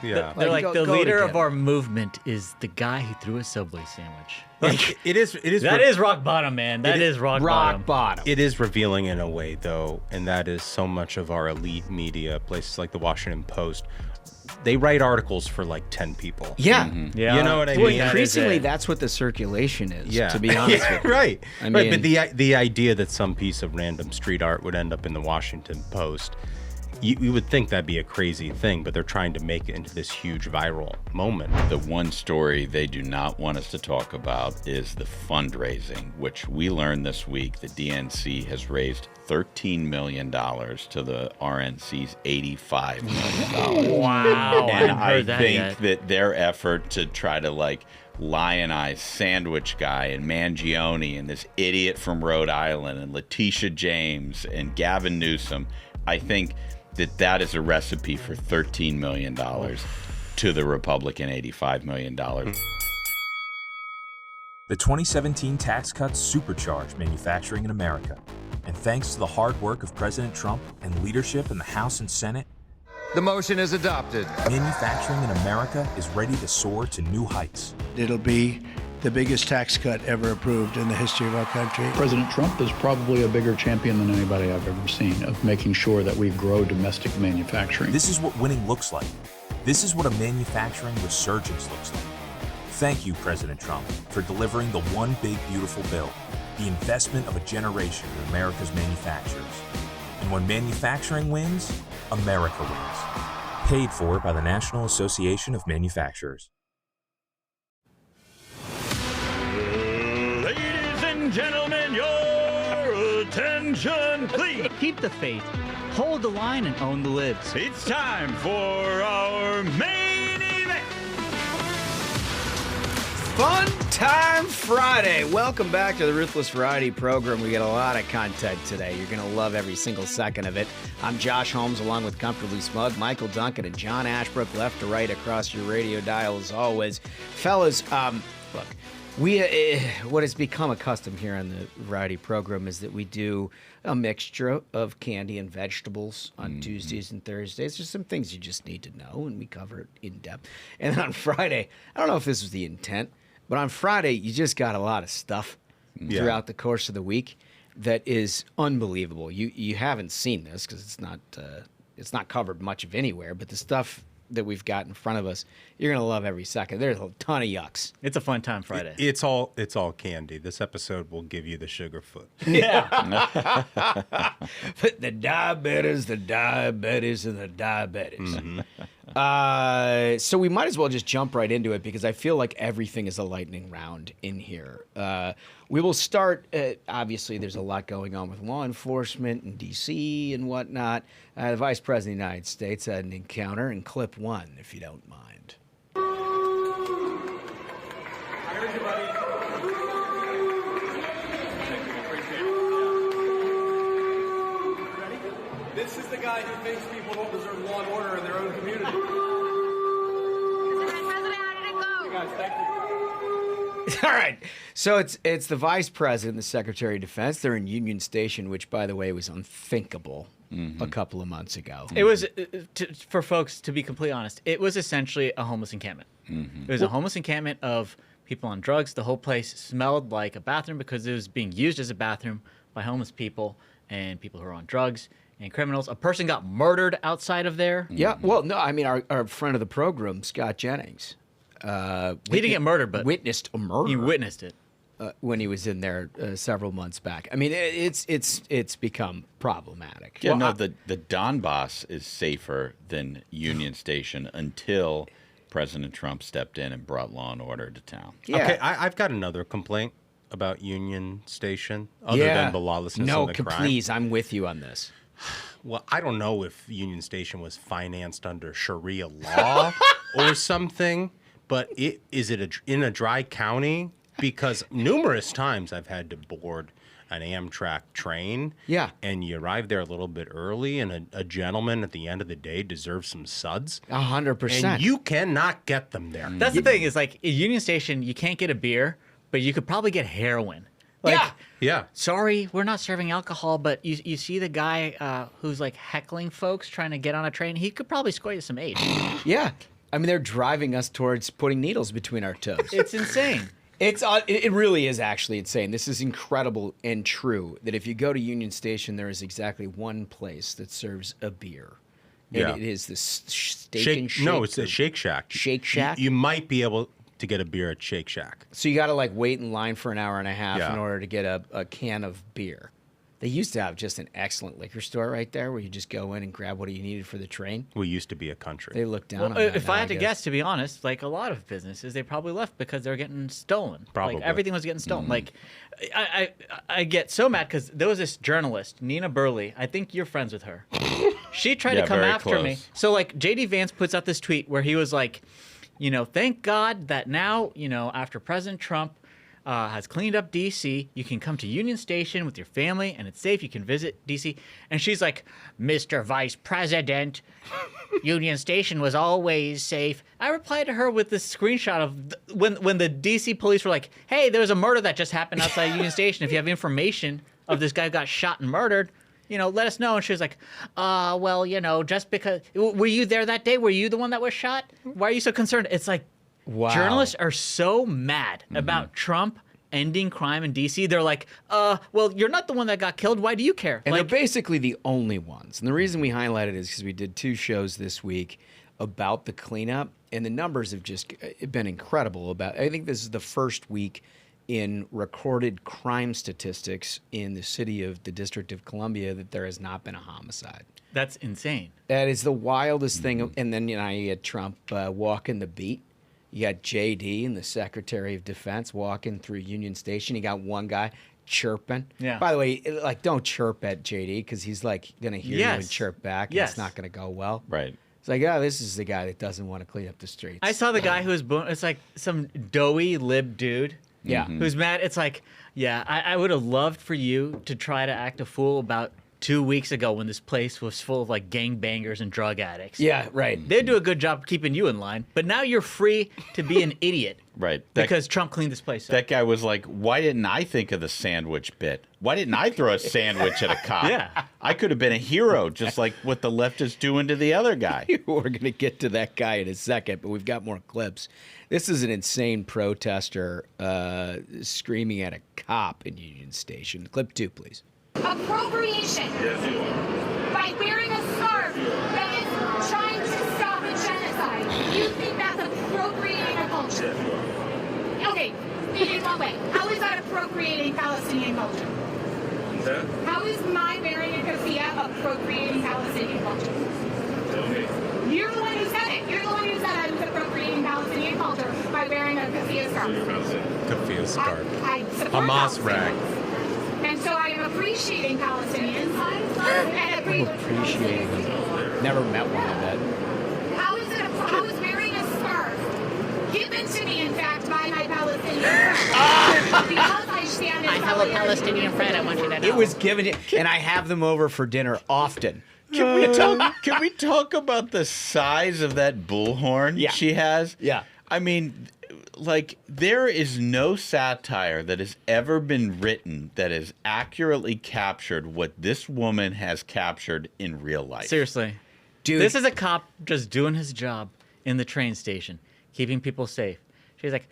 Yeah. They're like, the leader together. of our movement is the guy who threw a Subway sandwich. It is. That is rock bottom, man. That is rock bottom. bottom. It is revealing in a way, though, and that is so much of our elite media, places like the Washington Post. They write articles for like 10 people. Yeah. Yeah. You know what I Well, mean? increasingly, it. that's what the circulation is, Yeah. to be honest with you. Right. I Right. mean- But the idea that some piece of random street art would end up in the Washington Post, you would think that'd be a crazy thing, but they're trying to make it into this huge viral moment. The one story they do not want us to talk about is the fundraising, which we learned this week. The DNC has raised $13 million to the RNC's $85 million. Wow. And I hadn't I heard that think yet. that their effort to try to like lionize Sandwich Guy and Mangione and this idiot from Rhode Island and Letitia James and Gavin Newsom, I think that is a recipe for $13 million to the Republican $85 million. The 2017 tax cuts supercharged manufacturing in America. And thanks to the hard work of President Trump and leadership in the House and Senate, The motion is adopted. manufacturing in America is ready to soar to new heights. It'll be the biggest tax cut ever approved in the history of our country. President Trump is probably a bigger champion than anybody I've ever seen of making sure that we grow domestic manufacturing. This is what winning looks like. This is what a manufacturing resurgence looks like. Thank you, President Trump, for delivering the one big beautiful bill, the investment of a generation in America's manufacturers. And when manufacturing wins, America wins. Paid for by the National Association of Manufacturers. Ladies and gentlemen, your attention, please. Keep the faith, hold the line, and own the libs. It's time for our main event. Fun Time Friday. Welcome back to the Ruthless Variety program. We got a lot of content today. You're going to love every single second of it. I'm Josh Holmes, along with Comfortably Smug, Michael Duncan, and John Ashbrook, left to right across your radio dial as always. Fellas, look, we what has become a custom here on the Variety program is that we do a mixture of candy and vegetables on Tuesdays and Thursdays. There's some things you just need to know, and we cover it in depth. And then on Friday, I don't know if this was the intent, but on Friday, you just got a lot of stuff throughout the course of the week that is unbelievable. You haven't seen this because it's not covered much of anywhere, but the stuff that we've got in front of us, you're gonna love every second. There's a ton of yucks. It's a fun time Friday. It's all candy. This episode will give you the sugar foot. Yeah. But the diabetes, and the diabetes. So we might as well just jump right into it because I feel like everything is a lightning round in here. We will start, obviously there's a lot going on with law enforcement in D.C. and whatnot. The Vice President of the United States had an encounter in clip 1, if you don't mind. This is the guy who thinks people don't deserve law and order in their own community. Mr. President, how did it go? Guys, thank you. All right. So it's the Vice President, the Secretary of Defense. They're in Union Station, which, by the way, was unthinkable a couple of months ago. It was, for folks, to be completely honest, it was essentially a homeless encampment. It was a homeless encampment of people on drugs. The whole place smelled like a bathroom because it was being used as a bathroom by homeless people and people who are on drugs and criminals. A person got murdered outside of there. Yeah. Well, no, I mean, our friend of the program, Scott Jennings. He didn't get murdered, but witnessed a murder. he witnessed it. When he was in there several months back. I mean, it's become problematic. Yeah, no, the Donbass is safer than Union Station until President Trump stepped in and brought law and order to town. Yeah. Okay, I've got another complaint about Union Station, other than the lawlessness and the crime. Please, I'm with you on this. Well, I don't know if Union Station was financed under Sharia law or something, but is it in a dry county? Because numerous times I've had to board an Amtrak train. Yeah. And you arrive there a little bit early, and a gentleman at the end of the day deserves some suds. 100%. And you cannot get them there. That's the thing, is like, at Union Station, you can't get a beer, but you could probably get heroin. Like, Yeah. sorry, we're not serving alcohol, but you see the guy who's like heckling folks trying to get on a train, he could probably score you some aid. Yeah. I mean, they're driving us towards putting needles between our toes. It's insane. It really is actually insane. This is incredible and true that if you go to Union Station, there is exactly one place that serves a beer. And Yeah. it is the Steak and Shake. No, it's a Shake Shack. Shake Shack? You might be able to get a beer at Shake Shack. So you got to like wait in line for an hour and a half Yeah. in order to get a can of beer. They used to have just an excellent liquor store right there where you just go in and grab what you needed for the train. We used to be a country. They look down Well, on that if now, I had to guess. guess, to be honest, like a lot of businesses, they probably left because they're getting stolen. Probably. Like everything was getting stolen. Like I get so mad because there was this journalist, Nina Burley. I think you're friends with her. She tried Yeah, to come very after me. close. So like JD Vance puts out this tweet where he was like, thank God that now, after President Trump has cleaned up D.C., you can come to Union Station with your family and it's safe. You can visit D.C. And she's like, Mr. Vice President, Union Station was always safe. I replied to her with this screenshot of when the D.C. police were like, hey, there was a murder that just happened outside Union Station. If you have information of this guy who got shot and murdered, let us know. And she was like, just because, were you there that day? Were you the one that was shot? Why are you so concerned? It's like, Wow. journalists are so mad about Trump ending crime in D.C. They're like, well, you're not the one that got killed. Why do you care? And like, they're basically the only ones. And the reason we highlight it is because we did 2 shows this week about the cleanup, and the numbers have just been incredible. I think this is the first week in recorded crime statistics in the city of the District of Columbia that there has not been a homicide. that's insane. That is the wildest thing. And then, you had Trump walking the beat. You got JD and the Secretary of Defense walking through Union Station. You got one guy chirping. Yeah. By the way, don't chirp at JD because he's like going to hear you and chirp back. And Yes. It's not going to go well. Right. It's like, this is the guy that doesn't want to clean up the streets. I saw the guy who was, it's like some doughy lib dude. Yeah. Who's mad. It's like, I would have loved for you to try to act a fool about 2 weeks ago when this place was full of like gangbangers and drug addicts. Yeah, right. They'd do a good job keeping you in line, but now you're free to be an idiot. Right. Because Trump cleaned this place up. That guy was like, why didn't I think of the sandwich bit? Why didn't I throw a sandwich at a cop? Yeah. I could have been a hero, just like what the left is doing to the other guy. We're going to get to that guy in a second, but we've got more clips. This is an insane protester screaming at a cop in Union Station. Clip 2, please. Appropriation. By wearing a scarf that is trying to stop a genocide. You think that's appropriating a culture? Okay, in what way? How is that appropriating Palestinian culture? How is my wearing a keffiyeh appropriating Palestinian culture? You're the one who said it. You're the one who said I was appropriating Palestinian culture by wearing a keffiyeh scarf. Keffiyeh scarf. I support Hamas rag. Palestinians. And so I am appreciating Palestinians. And Appreciating them. Never met one, I bet. How is wearing a scarf given to me, in fact, by my Palestinian friend? Because I stand in Palestinian friend. I want you to know. It was given, and I have them over for dinner often. Can we talk about the size of that bullhorn she has? Yeah. I mean, like, there is no satire that has ever been written that has accurately captured what this woman has captured in real life. Seriously. Dude. This is a cop just doing his job in the train station, keeping people safe. She's like,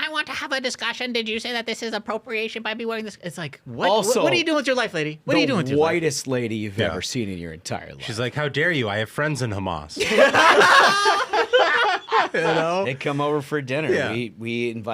I want to have a discussion. Did you say that this is appropriation by me wearing this? It's like, what? Also, what are you doing with your life, lady? What are you doing with The your life? whitest lady you've ever seen in your entire life. She's like, how dare you? I have friends in Hamas. They come over for dinner. Yeah. I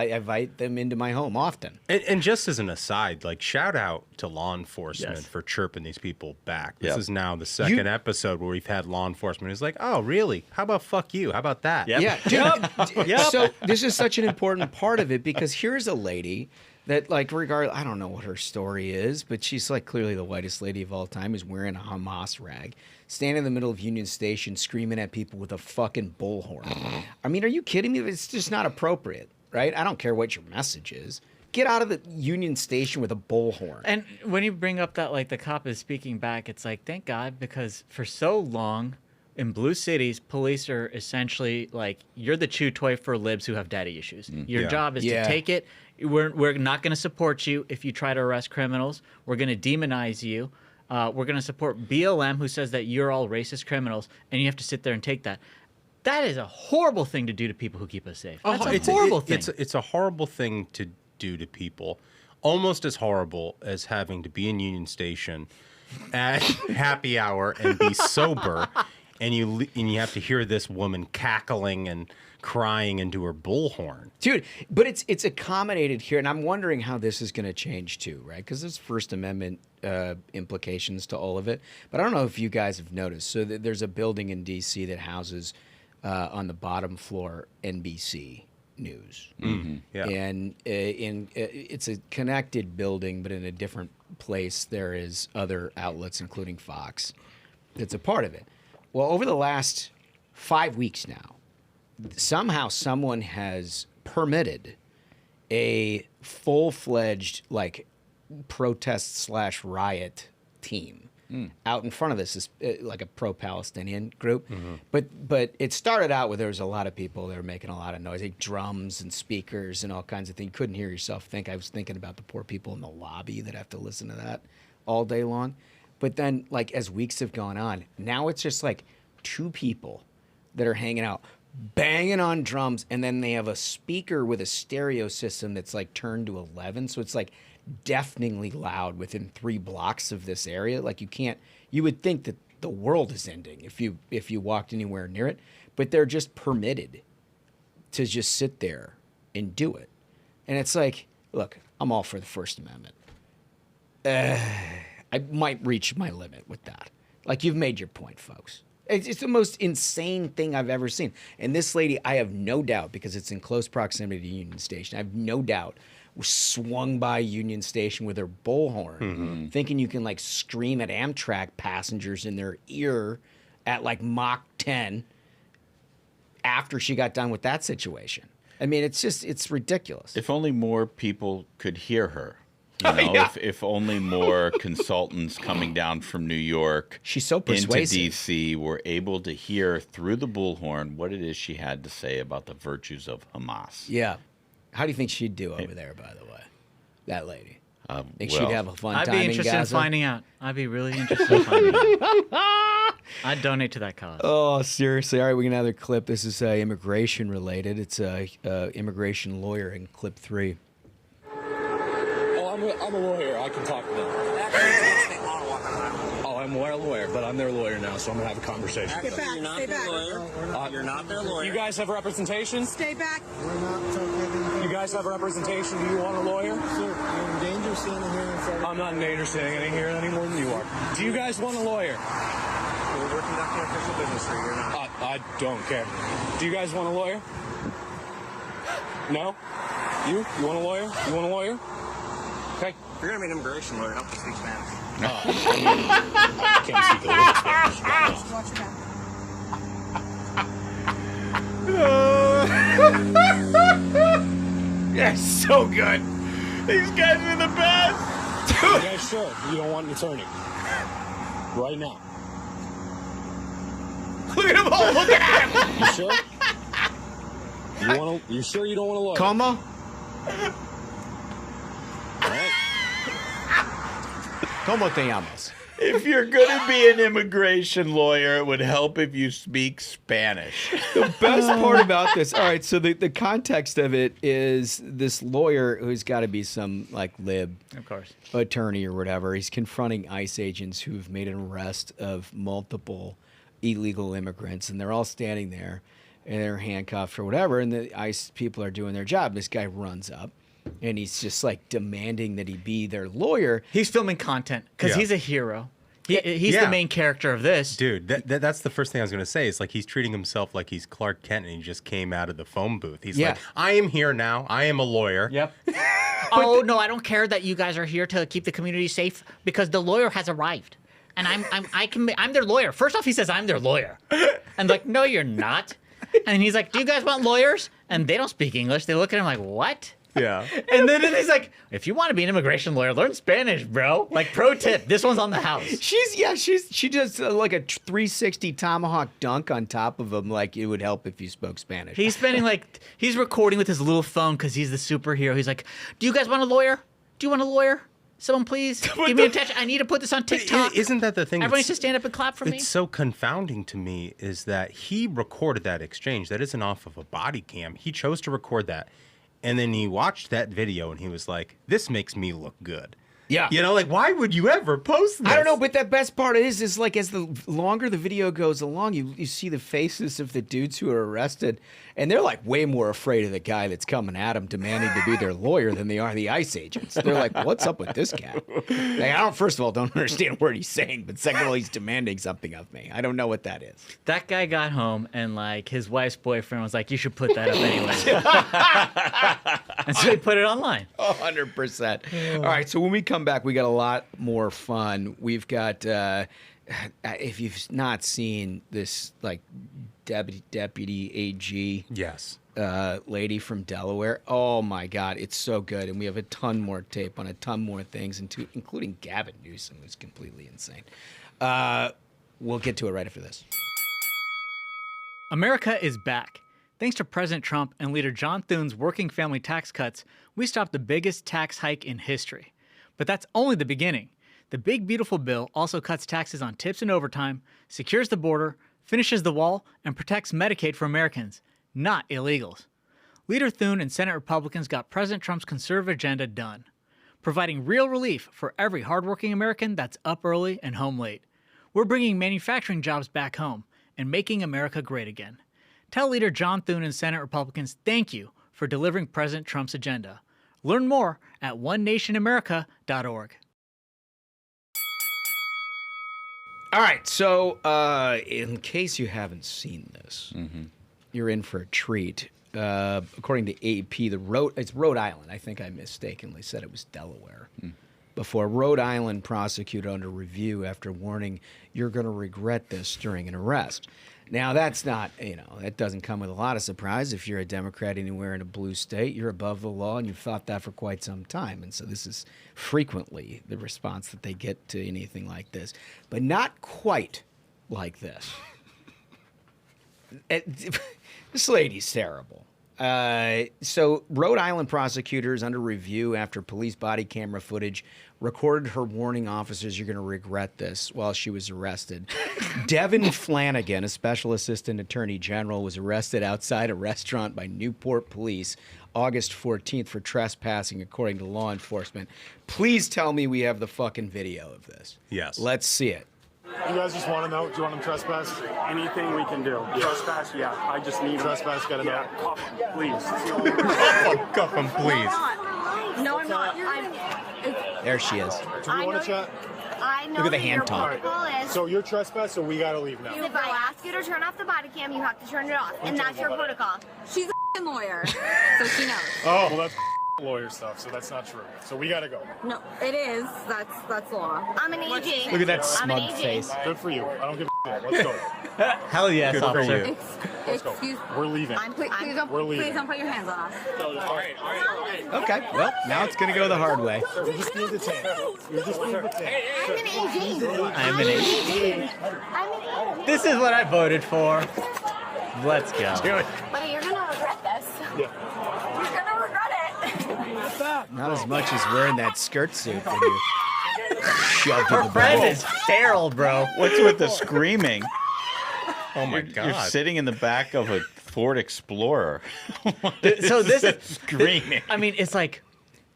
invite them into my home often. And just as an aside, like, shout out to law enforcement Yes. for chirping these people back. This Yep. is now the second episode where we've had law enforcement who's like, oh, really? How about fuck you? How about that? Yep. Yeah. Yep. So this is such an important part of it because here's a lady that, like, I don't know what her story is, but she's like clearly the whitest lady of all time, is wearing a Hamas rag, standing in the middle of Union Station screaming at people with a fucking bullhorn. I mean, are you kidding me? It's just not appropriate, right? I don't care what your message is. Get out of the Union Station with a bullhorn. And when you bring up that, like, the cop is speaking back, it's like, thank God, because for so long in blue cities, police are essentially like, you're the chew toy for libs who have daddy issues. Your Yeah. job is Yeah. to take it. We're not going to support you if you try to arrest criminals. We're going to demonize you. We're going to support BLM, who says that you're all racist criminals, and you have to sit there and take that. That is a horrible thing to do to people who keep us safe. That's It's a horrible thing. It's a horrible thing to do to people. Almost as horrible as having to be in Union Station at happy hour and be sober, and you have to hear this woman cackling and crying into her bullhorn. Dude, but it's accommodated here, and I'm wondering how this is going to change too, right? Because there's First Amendment implications to all of it. But I don't know if you guys have noticed. So there's a building in D.C. that houses on the bottom floor NBC News. Mm-hmm. Yeah. And it's a connected building, but in a different place there is other outlets, including Fox, that's a part of it. Well, over the last 5 weeks now, somehow someone has permitted a full-fledged like protest/riot team out in front of this is like a pro-Palestinian group. But it started out where there was a lot of people that were making a lot of noise, like drums and speakers and all kinds of things. You couldn't hear yourself think. I was thinking about the poor people in the lobby that have to listen to that all day long. But then, like, as weeks have gone on, now it's just like two people that are hanging out, banging on drums, and then they have a speaker with a stereo system that's like turned to 11, so it's like deafeningly loud within 3 blocks of this area. Like you would think that the world is ending if you walked anywhere near it, but they're just permitted to just sit there and do it. And it's like, look, I'm all for the First Amendment. I might reach my limit with that. Like, you've made your point, folks. It's the most insane thing I've ever seen. And this lady, I have no doubt, because it's in close proximity to Union Station, I have no doubt swung by Union Station with her bullhorn, thinking you can, like, scream at Amtrak passengers in their ear at, like, Mach 10 after she got done with that situation. I mean, it's ridiculous. If only more people could hear her. You know, if only more consultants coming down from New York She's so persuasive. into D.C. were able to hear through the bullhorn what it is she had to say about the virtues of Hamas. Yeah. How do you think she'd do over there, by the way? That lady. Think she'd well, have a fun I'd time be interested in Gaza? finding out. I'd be really interested in finding out. I'd donate to that cause. Oh, seriously. All right, we got another clip. This is immigration related. It's immigration lawyer in clip 3. Oh, I'm a lawyer. I can talk to them. Oh, I'm well aware, but I'm their lawyer now, so I'm going to have a conversation. Get back. Stay back. You're not their lawyer. You guys have representation? Stay back. We're not. You guys have representation. Do you want a lawyer? Sir, you're in danger standing here in front of I'm not in danger standing here any more than you are. Do you guys want a lawyer? We're conducting official business here. You're not. I don't care. Do you guys want a lawyer? No? You? You want a lawyer? You want a lawyer? Okay. If you're going to be an immigration lawyer, help to speak Spanish. Can't speak a little Spanish. Watch your back. Yeah, so good. These guys are the best. Yeah, sure. You don't want an attorney. Right now. Look at them all looking at him. You sure? You sure you don't want a lawyer? Como? All right. Como te llamas? If you're going to be an immigration lawyer, it would help if you speak Spanish. The best part about this, all right, so the context of it is this lawyer who's got to be some, like, lib Of course. attorney or whatever. He's confronting ICE agents who've made an arrest of multiple illegal immigrants, and they're all standing there, and they're handcuffed or whatever, and the ICE people are doing their job. This guy runs up, and he's just, like, demanding that he be their lawyer. He's filming content because he's a hero. He's the main character of this. Dude, that's the first thing I was going to say. It's like he's treating himself like he's Clark Kent and he just came out of the phone booth. He's like, I am here now. I am a lawyer. Yep. Oh, no, I don't care that you guys are here to keep the community safe because the lawyer has arrived. And I'm their lawyer. First off, he says, I'm their lawyer. And like, no, you're not. And he's like, do you guys want lawyers? And they don't speak English. They look at him like, what? Yeah. And then he's like, if you want to be an immigration lawyer, learn Spanish, bro. Like, pro tip, this one's on the house. She does like a 360 tomahawk dunk on top of him, like it would help if you spoke Spanish. He's recording with his little phone because he's the superhero. He's like, do you guys want a lawyer? Do you want a lawyer? Someone please give me attention. I need to put this on TikTok. Isn't that the thing? Everyone needs to stand up and clap for me. It's so confounding to me is that he recorded that exchange. That isn't off of a body cam. He chose to record that. And then he watched that video and he was like, this makes me look good. Yeah. You know, like, why would you ever post this? I don't know, but the best part is like as the longer the video goes along, you see the faces of the dudes who are arrested, and they're like way more afraid of the guy that's coming at them, demanding to be their lawyer than they are the ICE agents. They're like, what's up with this guy? Like, first of all, don't understand what he's saying, but second of all, he's demanding something of me. I don't know what that is. That guy got home and like his wife's boyfriend was like, you should put that up anyway. And so he put it online. 100%. All right, so when we come back, we got a lot more fun. We've got, if you've not seen this, like, Deputy AG yes, lady from Delaware, oh my God, it's so good. And we have a ton more tape on a ton more things, including Gavin Newsom, who's completely insane. We'll get to it right after this. America is back. Thanks to President Trump and leader John Thune's working family tax cuts, we stopped the biggest tax hike in history. But that's only the beginning. The big, beautiful bill also cuts taxes on tips and overtime, secures the border, finishes the wall, and protects Medicaid for Americans, not illegals. Leader Thune and Senate Republicans got President Trump's conservative agenda done, providing real relief for every hardworking American that's up early and home late. We're bringing manufacturing jobs back home and making America great again. Tell Leader John Thune and Senate Republicans thank you for delivering President Trump's agenda. Learn more at onenationamerica.org. All right, so in case you haven't seen this, you're in for a treat. According to AP, it's Rhode Island. I think I mistakenly said it was Delaware. Before Rhode Island prosecutor under review after warning you're going to regret this during an arrest. Now, that's not, that doesn't come with a lot of surprise. If you're a Democrat anywhere in a blue state, you're above the law, and you've thought that for quite some time. And so this is frequently the response that they get to anything like this. But not quite like this. This lady's terrible. So Rhode Island prosecutors under review after police body camera footage recorded her warning officers, you're going to regret this, while she was arrested. Devin Flanagan, a special assistant attorney general, was arrested outside a restaurant by Newport police August 14th for trespassing, according to law enforcement. Please tell me we have the fucking video of this. Yes. Let's see it. You guys just want to know? Do you want them trespass? Anything we can do. Yeah. Trespass? Yeah. I just need trespass. Got to know. Cuff them, please. Cuff them, please. No, I'm not. There she is. Do we want to chat? I know Look at the that hand your talk. protocol is. So you're trespass, so we got to leave now. If I ask you to turn off the body cam, you have to turn it off, and that's your protocol. She's a lawyer, so she knows. Oh, well, that's lawyer stuff, so that's not true. So we got to go. No, it is. That's law. I'm an AG. Look at that I'm an smug AG. face. Good for you. I don't give a shit. Let's go. Hell yes, Good for officer. you. Let's go. We're leaving. Please don't We're leaving. put your hands on us. All right. Okay, well, now it's going to go the hard way. You're just being detained. You're just being detained. I'm an AG. I'm an AG. I'm an AG. This is what I voted for. Let's go. But you're gonna regret this. Yeah. You're gonna regret it. Not as much as wearing that skirt suit when you shoved in Her the friend back. is feral, bro. What's with the screaming? Oh my You're God. sitting in the back of a Ford Explorer. So this is screaming. I mean, it's like,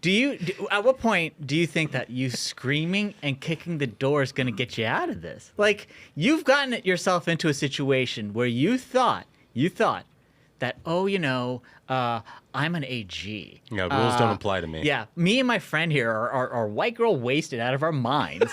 at what point do you think that you screaming and kicking the door is going to get you out of this? Like, you've gotten yourself into a situation where you thought that, I'm an AG. Yeah, rules don't apply to me. Yeah, me and my friend here are white girl wasted out of our minds.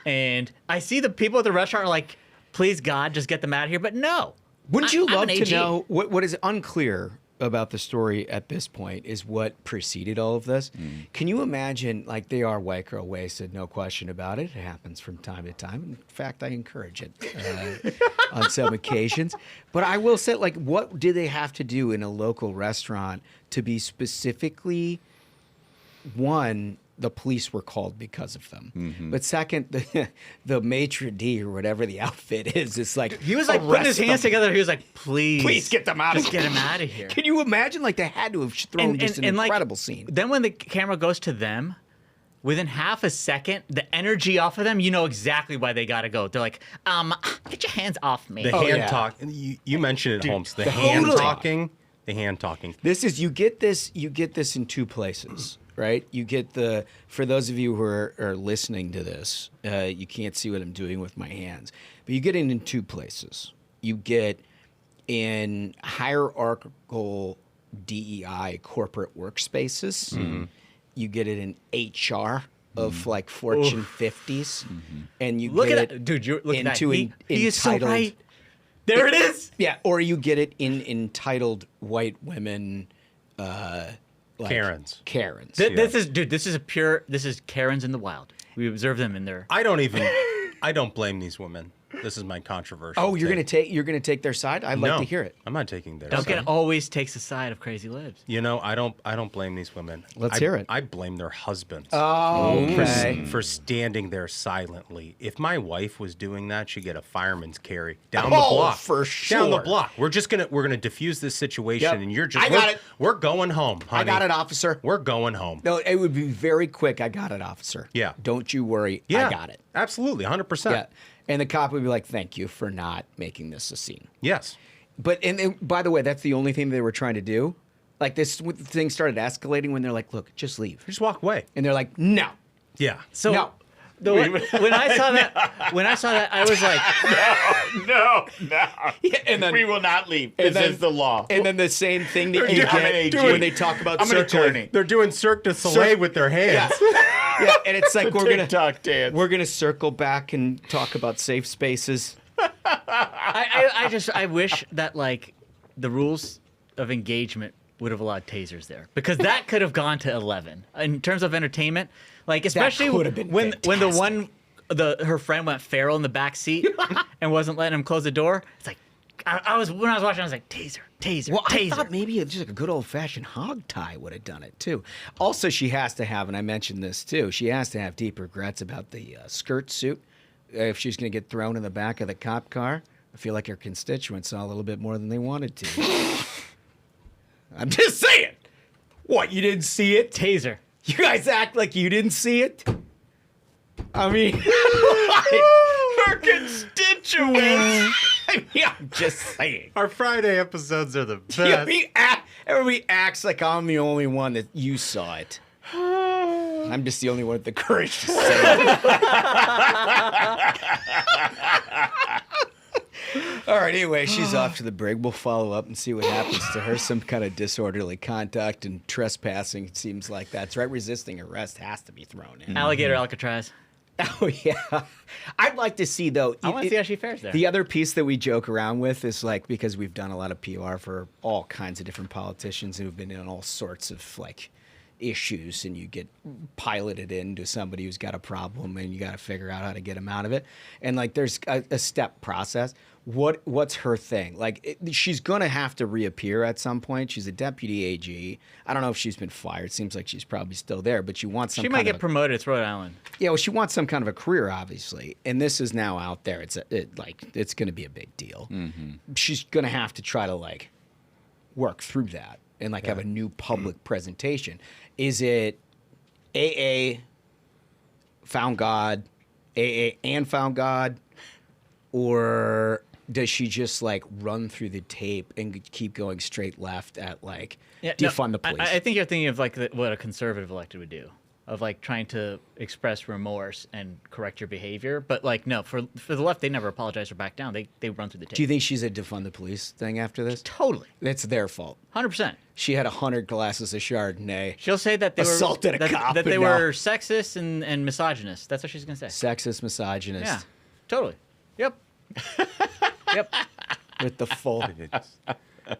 And I see the people at the restaurant are like, please God, just get them out of here. But no. Wouldn't you I'm love an to AG. know what is unclear about the story at this point is what preceded all of this? Can you imagine, like, they are white girl wasted, no question about it. It happens from time to time. In fact, I encourage it on some occasions. But I will say, like, what do they have to do in a local restaurant to be specifically, one, the police were called because of them. But second, the maitre d' or whatever the outfit is, it's like He was like putting his hands together. He was like, please get them out of just here. get him out of here. Can you imagine? Like, they had to have thrown just an incredible scene. Then when the camera goes to them, within half a second, the energy off of them, you know exactly why they gotta go. They're like, get your hands off me. The hand talk. You mentioned it, Holmes. The hand talking. The hand talking. This is you get this in two places, right? You get for those of you who are listening to this, you can't see what I'm doing with my hands, but you get it in two places. You get in hierarchical DEI corporate workspaces. Mm-hmm. You get it in HR of like Fortune 50s, and you look get at it that, dude. You're looking at into he is so entitled. right. There it is. Yeah, or you get it in entitled white women. Karens. This is Karens in the wild. We observe them in their. I don't blame these women. This is my controversial. Oh, you're gonna take their side? I'd like to hear it. I'm not taking their Duncan side. always takes the side of crazy libs. You know, I don't blame these women. Let's hear it. I blame their husbands. Oh, okay. For standing there silently. If my wife was doing that, she'd get a fireman's carry down the block. For sure. Down the block. We're gonna diffuse this situation, and you're just. I got it. We're going home, honey. I got it, officer. We're going home. No, it would be very quick. I got it, officer. Yeah. Don't you worry. Yeah. I got it. Absolutely, 100%. Yeah. And the cop would be like, "Thank you for not making this a scene." Yes. But and by the way, that's the only thing they were trying to do. Like this thing started escalating when they're like, "Look, just leave. Just walk away." And they're like, "No." Yeah. So no. When I saw that, I was like, No. Yeah, and then We will not leave. and This then- is the law. And then the same thing that They're you doing- get when they talk about I'm an circling. attorney. They're doing Cirque du Soleil with their hands. Yeah, and it's like TikTok dance. we're gonna circle back and talk about safe spaces. I wish that like the rules of engagement would have allowed tasers there, because that could have gone to 11 in terms of entertainment. Like especially could have been when the fantastic. her friend went feral in the back seat and wasn't letting him close the door. It's like when I was watching, I was like taser. Well, taser. I thought maybe just like a good old-fashioned hog tie would have done it too. Also, she has to have, and I mentioned this too, she has to have deep regrets about the skirt suit. If she's going to get thrown in the back of the cop car, I feel like her constituents saw a little bit more than they wanted to. I'm just saying. What, you didn't see it? Taser. You guys act like you didn't see it? I mean, Her constituents. I mean, I'm just saying. Our Friday episodes are the best. Everybody acts like I'm the only one that you saw it. I'm just the only one with the courage to say it. All right, anyway, she's off to the brig. We'll follow up and see what happens to her. Some kind of disorderly conduct and trespassing. It seems like that's right. Resisting arrest has to be thrown in. Alligator Alcatraz. Oh, yeah. I'd like to see, though. I want to see how she fares there. The other piece that we joke around with is like, because we've done a lot of PR for all kinds of different politicians who've been in all sorts of like issues, and you get piloted into somebody who's got a problem and you got to figure out how to get them out of it. And like there's a step process. What's her thing? Like she's going to have to reappear at some point. She's a deputy AG. I don't know if she's been fired. Seems like she's probably still there, but you want some She might get promoted. It's Rhode Island. Yeah, well, she wants some kind of a career, obviously, and this is now out there. It's going to be a big deal. Mm-hmm. She's going to have to try to like work through that and like have a new public presentation. Is it AA found God, AA and found God, or does she just like run through the tape and keep going straight left at like defund the police? I think you're thinking of like what a conservative elected would do, of like trying to express remorse and correct your behavior. But like no, for the left, they never apologize or back down. They run through the tape. Do you think she's a defund the police thing after this? Totally. That's their fault. 100%. She had 100 glasses of Chardonnay. She'll say that they assaulted a cop. That they and were sexist and misogynist. That's what she's gonna say. Sexist, misogynist. Yeah, totally. Yep. Yep. With the full.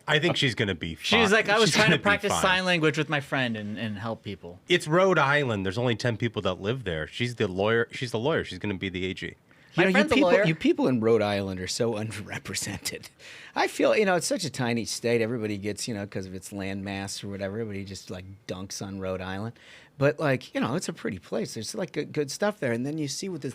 I think she's going to be fine. She's like, I was She's trying to gonna be practice fine. sign language with my friend and help people. It's Rhode Island. There's only 10 people that live there. She's the lawyer. She's the lawyer. She's going to be the AG. You people in Rhode Island are so underrepresented. I feel, it's such a tiny state. Everybody gets, because of its land mass or whatever, everybody just like dunks on Rhode Island. But like, it's a pretty place. There's like good stuff there. And then you see what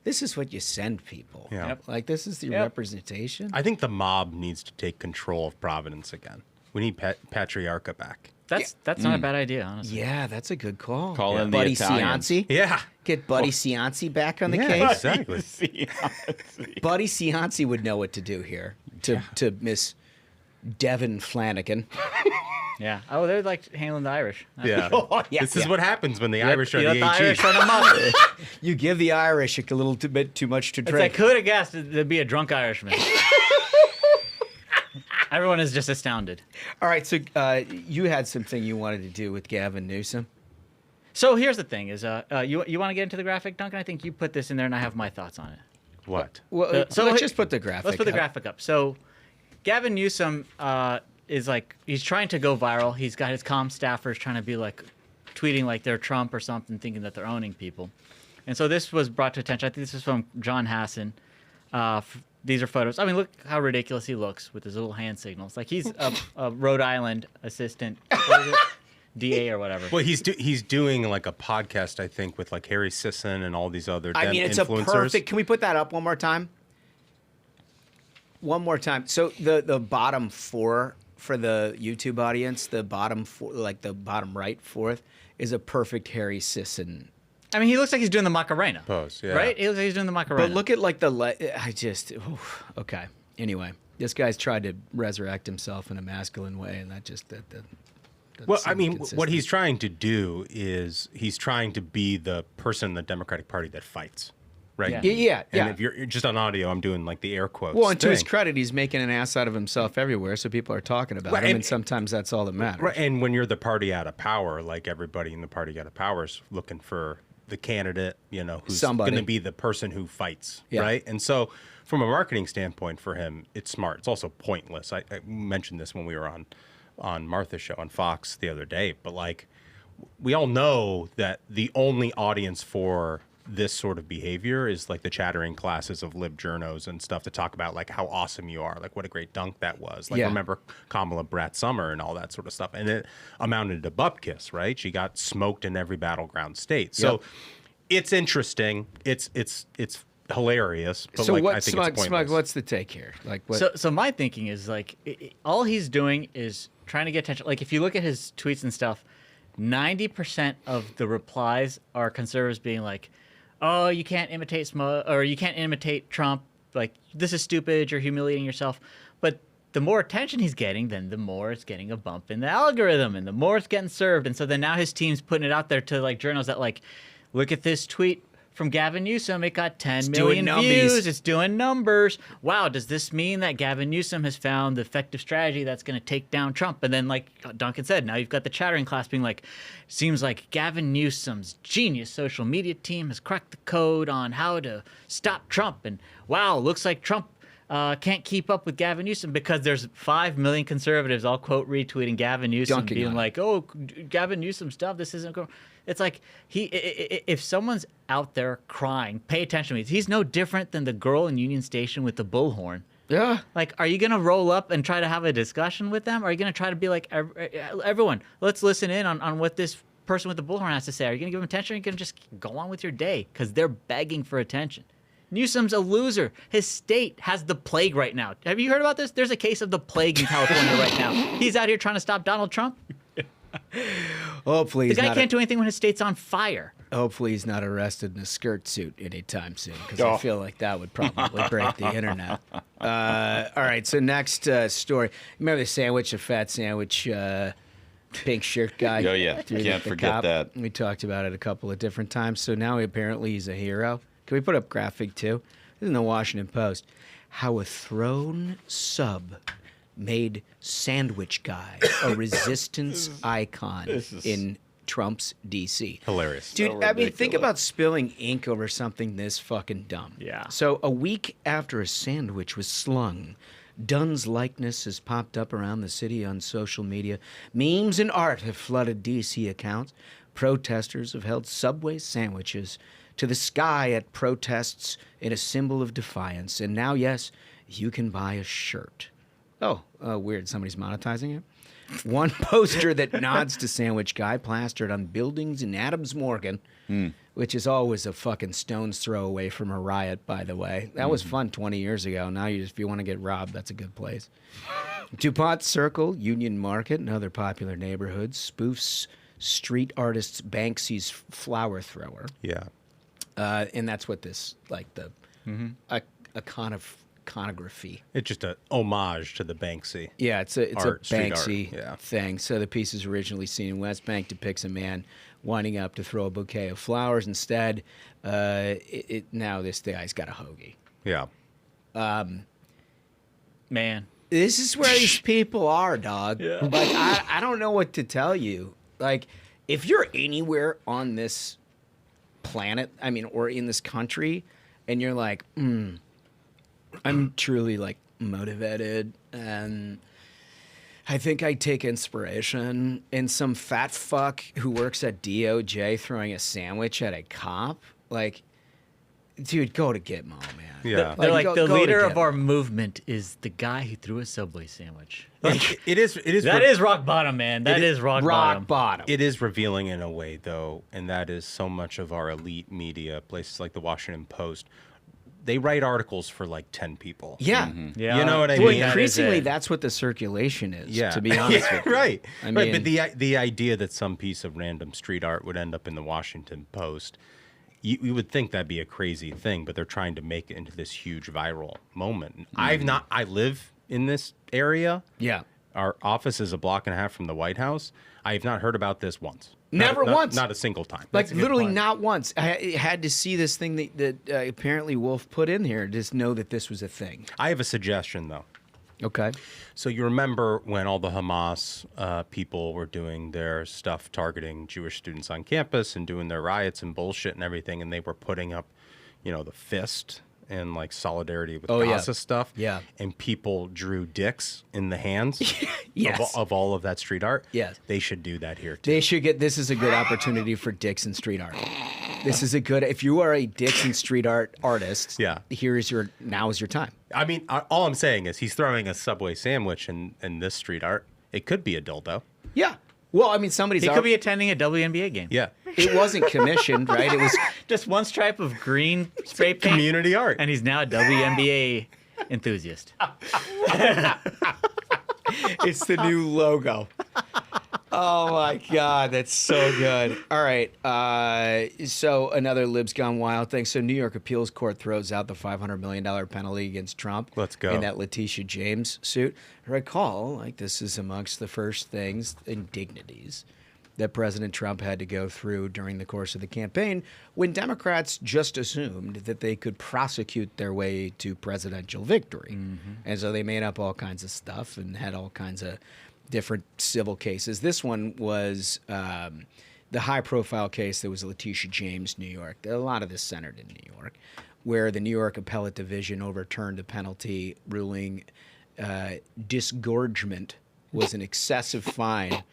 this is what you send people. Yeah. Yep. Like this is the representation. I think the mob needs to take control of Providence again. We need Patriarcha back. That's not a bad idea, honestly. Yeah, that's a good call. Call in the Buddy Italians. Cianci. Yeah. Get Buddy Cianci back on the Yeah, case. exactly. Buddy Cianci would know what to do here to Miss Devin Flanagan. Yeah. Oh, they're like handling the Irish. Yeah. Yeah, This is yeah. what happens when the Irish are You the let the AG. Irish run them up. You give the Irish a little bit too much to It's drink. like, who would have guessed there'd be a drunk Irishman? Everyone is just astounded. All right, so you had something you wanted to do with Gavin Newsom. So here's the thing: is you want to get into the graphic, Duncan? I think you put this in there, and I have my thoughts on it. What? Well, So let's just put the graphic. Let's put the up. graphic up. So, Gavin Newsom is like he's trying to go viral. He's got his comm staffers trying to be like tweeting like they're Trump or something, thinking that they're owning people. And so this was brought to attention. I think this is from John Hassan. These are photos. I mean, look how ridiculous he looks with his little hand signals. Like he's a Rhode Island assistant, what is it? DA or whatever. Well, he's doing like a podcast, I think, with like Harry Sisson and all these other I mean, it's influencers. a perfect. Can we put that up one more time? One more time. So the bottom four for the YouTube audience, the bottom four, like the bottom right fourth, is a perfect Harry Sisson. I mean, he looks like he's doing the Macarena. Pose, yeah. Right? He looks like he's doing the Macarena. But look at like I just okay. Anyway, this guy's tried to resurrect himself in a masculine way, and that Well, I seems mean, consistent. what he's trying to do is he's trying to be the person in the Democratic Party that fights, right? Yeah. And if you're just on audio, I'm doing like the air quotes. Well, and to his thing. credit, he's making an ass out of himself everywhere, so people are talking about Right, him, and- and sometimes that's all that matters. Right, and when you're the party out of power, like everybody in the party out of power is looking for the candidate, who's Somebody. going to be the person who fights, Yeah. right? And so, from a marketing standpoint for him, it's smart. It's also pointless. I mentioned this when we were on Martha's show on Fox the other day, but like, we all know that the only audience for this sort of behavior is like the chattering classes of lib journos and stuff to talk about like how awesome you are, like what a great dunk that was. Like Yeah. remember Kamala Brat Summer and all that sort of stuff. And it amounted to bupkiss, right? She got smoked in every battleground state. So Yep. it's interesting. It's hilarious. But So like, I what's think it's pointless. Smug? What's the take here? Like what? So my thinking is like all he's doing is trying to get attention. Like if you look at his tweets and stuff, 90% of the replies are conservatives being like, "Oh, you can't imitate Smug or you can't imitate Trump. Like this is stupid. You're humiliating yourself." But the more attention he's getting, then the more it's getting a bump in the algorithm, and the more it's getting served. And so then now his team's putting it out there to like journals that like, look at this tweet from Gavin Newsom. It got 10 million views. It's doing numbers. Wow, does this mean that Gavin Newsom has found the effective strategy that's going to take down Trump? And then, like Duncan said, now you've got the chattering class being like, seems like Gavin Newsom's genius social media team has cracked the code on how to stop Trump. And wow, looks like Trump can't keep up with Gavin Newsom because there's 5 million conservatives all quote retweeting Gavin Newsom Dunking being on like, "Oh, Gavin Newsom stuff. This isn't going." It's like if someone's out there crying, pay attention to me. He's no different than the girl in Union Station with the bullhorn. Yeah. Like, are you gonna roll up and try to have a discussion with them? Or are you gonna try to be like, everyone, let's listen in on what this person with the bullhorn has to say? Are you gonna give them attention? Or are you gonna just go on with your day because they're begging for attention? Newsom's a loser. His state has the plague right now. Have you heard about this? There's a case of the plague in California right now. He's out here trying to stop Donald Trump. Hopefully, The guy can't do anything when his state's on fire. Hopefully, he's not arrested in a skirt suit anytime soon, because I feel like that would probably break the internet. All right, so next story. Remember the sandwich, a fat sandwich, pink shirt guy? Oh, yeah. threw Can't the forget cop? that. We talked about it a couple of different times. So now apparently he's a hero. Can we put up graphic two? This is in the Washington Post. How a thrown sub made sandwich guy a resistance icon in Trump's D.C. Hilarious. Dude, So I mean, think ridiculous. about spilling ink over something this fucking dumb. Yeah. So a week after a sandwich was slung, Dunn's likeness has popped up around the city on social media. Memes and art have flooded D.C. accounts. Protesters have held Subway sandwiches to the sky at protests in a symbol of defiance. And now, yes, you can buy a shirt. Oh, weird. Somebody's monetizing it? One poster that nods to Sandwich Guy plastered on buildings in Adams Morgan, which is always a fucking stone's throw away from a riot, by the way. That was fun 20 years ago. Now, if you want to get robbed, that's a good place. DuPont Circle, Union Market, and other popular neighborhoods spoofs street artist Banksy's flower thrower. Yeah. And that's what this, like, the iconography. It's just a homage to the Banksy. Yeah, it's a street Banksy thing. So the piece is originally seen in West Bank, depicts a man winding up to throw a bouquet of flowers. Instead, now this guy's got a hoagie. Yeah. Man. This is where these people are, dog. Yeah. Like, I don't know what to tell you. Like, if you're anywhere on this planet, I mean, or in this country, and you're like, I'm truly, like, motivated, and I think I take inspiration in some fat fuck who works at DOJ throwing a sandwich at a cop. Like, dude, go to Gitmo, man. Yeah. They're like, go the to leader of Gitmo. our movement is the guy who threw a Subway sandwich. Like, It is. that is rock bottom, man. That is rock bottom. It is revealing in a way, though, and that is so much of our elite media, places like the Washington Post. They write articles for like 10 people. Yeah. Yeah. You know what I Well, mean? increasingly, that's what the circulation is, Yeah. to be honest with you. Right. I Right, mean, but the idea that some piece of random street art would end up in the Washington Post, you would think that'd be a crazy thing, but they're trying to make it into this huge viral moment. I live in this area. Yeah. Our office is a block and a half from the White House. I have not heard about this once. Never once. Not a single time. Like, literally not once. I had to see this thing that apparently Wolf put in here to just know that this was a thing. I have a suggestion, though. Okay. So you remember when all the Hamas people were doing their stuff targeting Jewish students on campus and doing their riots and bullshit and everything, and they were putting up, the fist and like solidarity with Gaza stuff. Yeah. And people drew dicks in the hands Yes. of all of that street art. Yes. They should do that here too. They should get, this is a good opportunity for dicks and street art. This is a good, if you are a dicks and street art artist, now is your time. I mean, all I'm saying is he's throwing a Subway sandwich in this street art. It could be a dildo. Yeah. Well, I mean, somebody's... He could be attending a WNBA game. Yeah. It wasn't commissioned, right? It was just one stripe of green spray paint. Community art. And he's now a WNBA enthusiast. It's the new logo. Oh my God, that's so good. All right, so another Libs Gone Wild thing. So New York Appeals Court throws out the $500 million penalty against Trump. Let's go. In that Letitia James suit. Recall, like, this is amongst the first things, indignities, that President Trump had to go through during the course of the campaign when Democrats just assumed that they could prosecute their way to presidential victory. And so they made up all kinds of stuff and had all kinds of different civil cases. This one was the high-profile case that was Letitia James, New York. A lot of this centered in New York, where the New York Appellate Division overturned a penalty ruling disgorgement was an excessive fine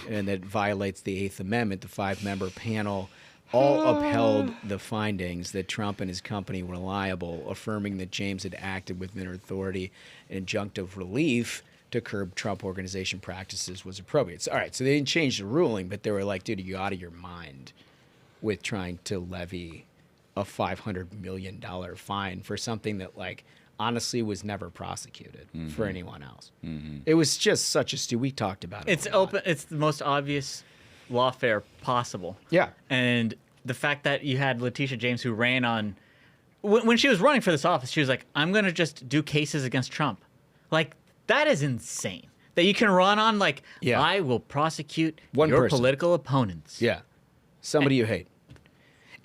and that violates the Eighth Amendment. The five-member panel all upheld the findings that Trump and his company were liable, affirming that James had acted within her authority and injunctive relief to curb Trump organization practices was appropriate. So, all right, so they didn't change the ruling, but they were like, dude, are you out of your mind with trying to levy a $500 million fine for something that, like, honestly was never prosecuted for anyone else. It was just such a we talked about it. It's open. It's the most obvious lawfare possible. Yeah. And the fact that you had Letitia James, who ran on when she was running for this office, she was like, I'm going to just do cases against Trump. Like, that is insane. That you can run on, like, I will prosecute your person. political opponents. Yeah. Somebody you hate.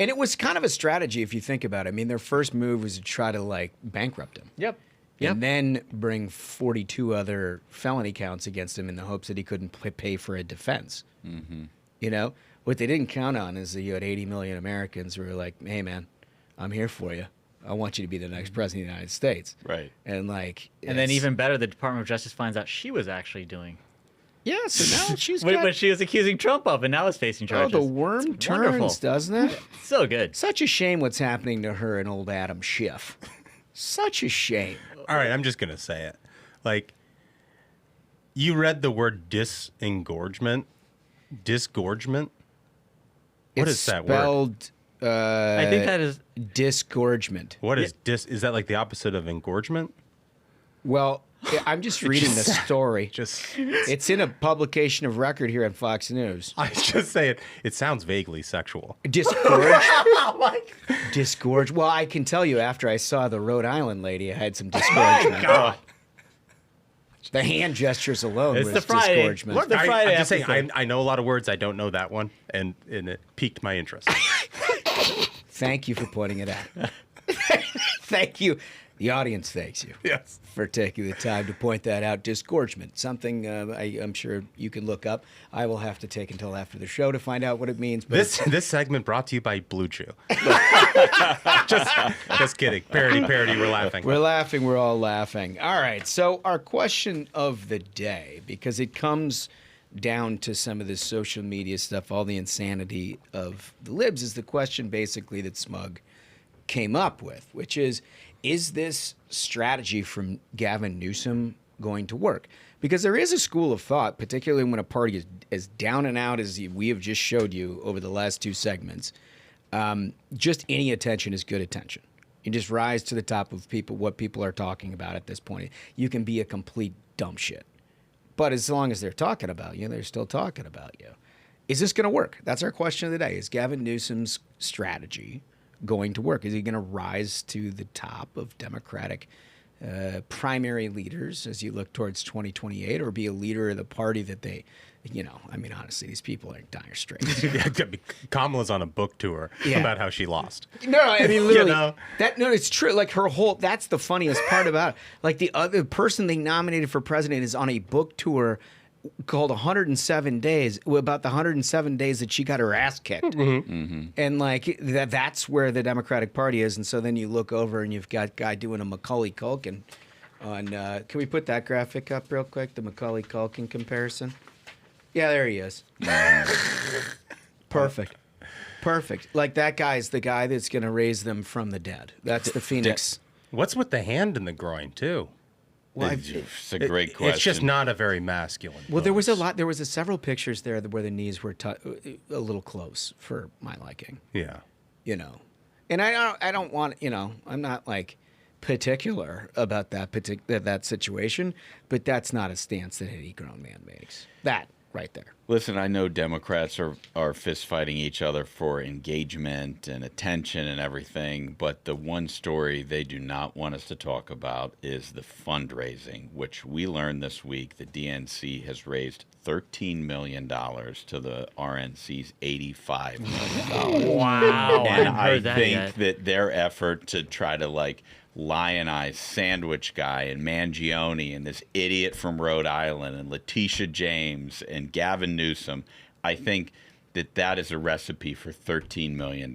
And it was kind of a strategy if you think about it. I mean, their first move was to try to, like, bankrupt him. Yep. And then bring 42 other felony counts against him in the hopes that he couldn't pay for a defense. You know? What they didn't count on is that you had 80 million Americans who were like, hey, man, I'm here for you. I want you to be the next president of the United States. Right. And, like... And then even better, the Department of Justice finds out she was actually doing... Yeah, so now she's what she was accusing Trump of, and now is facing charges. Oh, the worm It's turns, wonderful. doesn't it? So good. Such a shame what's happening to her and old Adam Schiff. Such a shame. All right, I'm just going to say it. Like, You read the word disengorgement? Disgorgement? What is that word? I think that is disgorgement. What is Is that like the opposite of engorgement? Well, I'm just reading the story. It's in a publication of record here on Fox News. I was just saying, it sounds vaguely sexual. Disgorge? Disgorge? Well, I can tell you after I saw the Rhode Island lady, I had some disgorgement. Oh, God. The hand gestures alone It's was the Friday. disgorgement. Look, the Friday I'm just saying, episode. I know a lot of words. I don't know that one, and it piqued my interest. Thank you for pointing it out. Thank you. The audience thanks you. Yes. For taking the time to point that out. Disgorgement, something I'm sure you can look up. I will have to take until after the show to find out what it means. But This segment brought to you by Blue Chew. just kidding. Parody. We're laughing. We're laughing. We're all laughing. All right. So our question of the day, because it comes down to some of this social media stuff, all the insanity of the libs, is the question basically that Smug came up with, which is this strategy from Gavin Newsom going to work? Because there is a school of thought, particularly when a party is as down and out as we have just showed you over the last two segments, just any attention is good attention. You just rise to the top of what people are talking about at this point. You can be a complete dumb shit. But as long as they're talking about you, they're still talking about you. Is this going to work? That's our question of the day. Is Gavin Newsom's strategy going to work? Is he going to rise to the top of Democratic primary leaders as you look towards 2028, or be a leader of the party that they, honestly, these people are in dire straits. Kamala's on a book tour about how she lost. No, I mean, literally, it's true. Like that's the funniest part about it. Like the other person they nominated for president is on a book tour called 107 Days, about the 107 days that she got her ass kicked. Mm-hmm. Mm-hmm. And like that's where the Democratic Party is. And so then you look over and you've got a guy doing a Macaulay Culkin on, can we put that graphic up real quick? The Macaulay Culkin comparison. Yeah, there he is. Perfect. Like that guy's the guy that's going to raise them from the dead. That's the Phoenix. What's with the hand in the groin too? Well, it's a great question. It's just not a very masculine. Well, there was several pictures there where the knees were a little close for my liking. Yeah. And I don't want, I'm not like particular about that situation, but that's not a stance that any grown man makes. That right there. Listen, I know Democrats are fist fighting each other for engagement and attention and everything, but the one story they do not want us to talk about is the fundraising, which we learned this week. The DNC has raised $13 million to the RNC's $85 million. Wow. And I think that their effort to try to lionize Sandwich Guy and Mangione and this idiot from Rhode Island and Letitia James and Gavin Newsom, I think that is a recipe for $13 million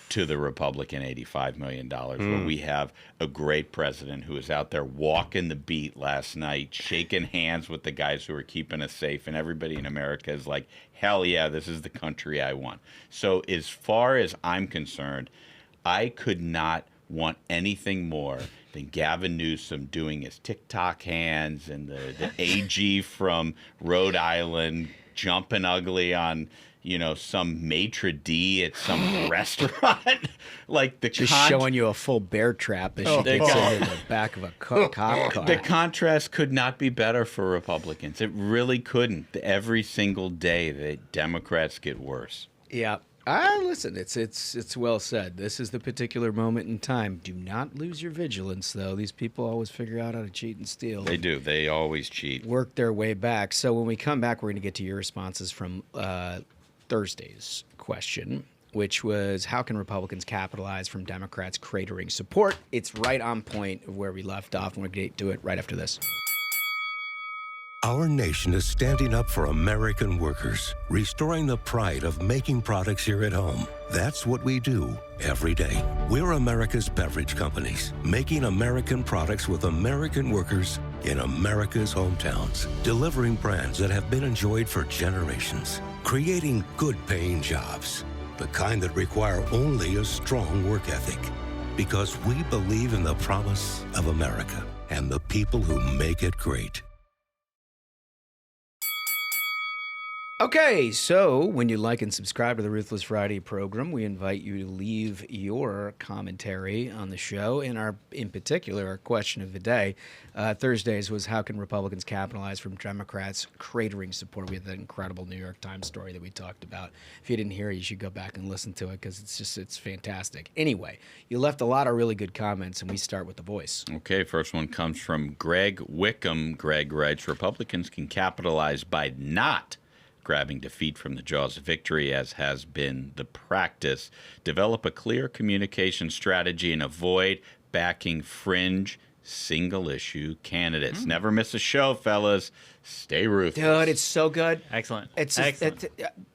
to the Republican $85 million, where we have a great president who was out there walking the beat last night, shaking hands with the guys who are keeping us safe, and everybody in America is like, hell yeah, this is the country I want. So as far as I'm concerned, I could not want anything more than Gavin Newsom doing his TikTok hands and the AG from Rhode Island jumping ugly on, some maitre d' at some restaurant. Just showing you a full bear trap as she gets into the back of a cop car. The contrast could not be better for Republicans. It really couldn't. Every single day, the Democrats get worse. Yeah. Listen, it's well said. This is the particular moment in time. Do not lose your vigilance, though. These people always figure out how to cheat and steal. They do. They always cheat. Work their way back. So when we come back, we're going to get to your responses from Thursday's question, which was, how can Republicans capitalize from Democrats cratering support? It's right on point of where we left off, and we'll get to it right after this. Our nation is standing up for American workers, restoring the pride of making products here at home. That's what we do every day. We're America's beverage companies, making American products with American workers in America's hometowns, delivering brands that have been enjoyed for generations, creating good-paying jobs, the kind that require only a strong work ethic. Because we believe in the promise of America and the people who make it great. Okay, so when you like and subscribe to the Ruthless Friday program, we invite you to leave your commentary on the show. In particular, our question of the day, Thursdays, was how can Republicans capitalize from Democrats cratering support? We had that incredible New York Times story that we talked about. If you didn't hear it, you should go back and listen to it because it's fantastic. Anyway, you left a lot of really good comments, and we start with the voice. Okay, first one comes from Greg Wickham. Greg writes, Republicans can capitalize by not grabbing defeat from the jaws of victory, as has been the practice. Develop a clear communication strategy and avoid backing fringe single-issue candidates. Never miss a show, fellas. Stay ruthless. Dude, it's so good. Excellent. Excellent.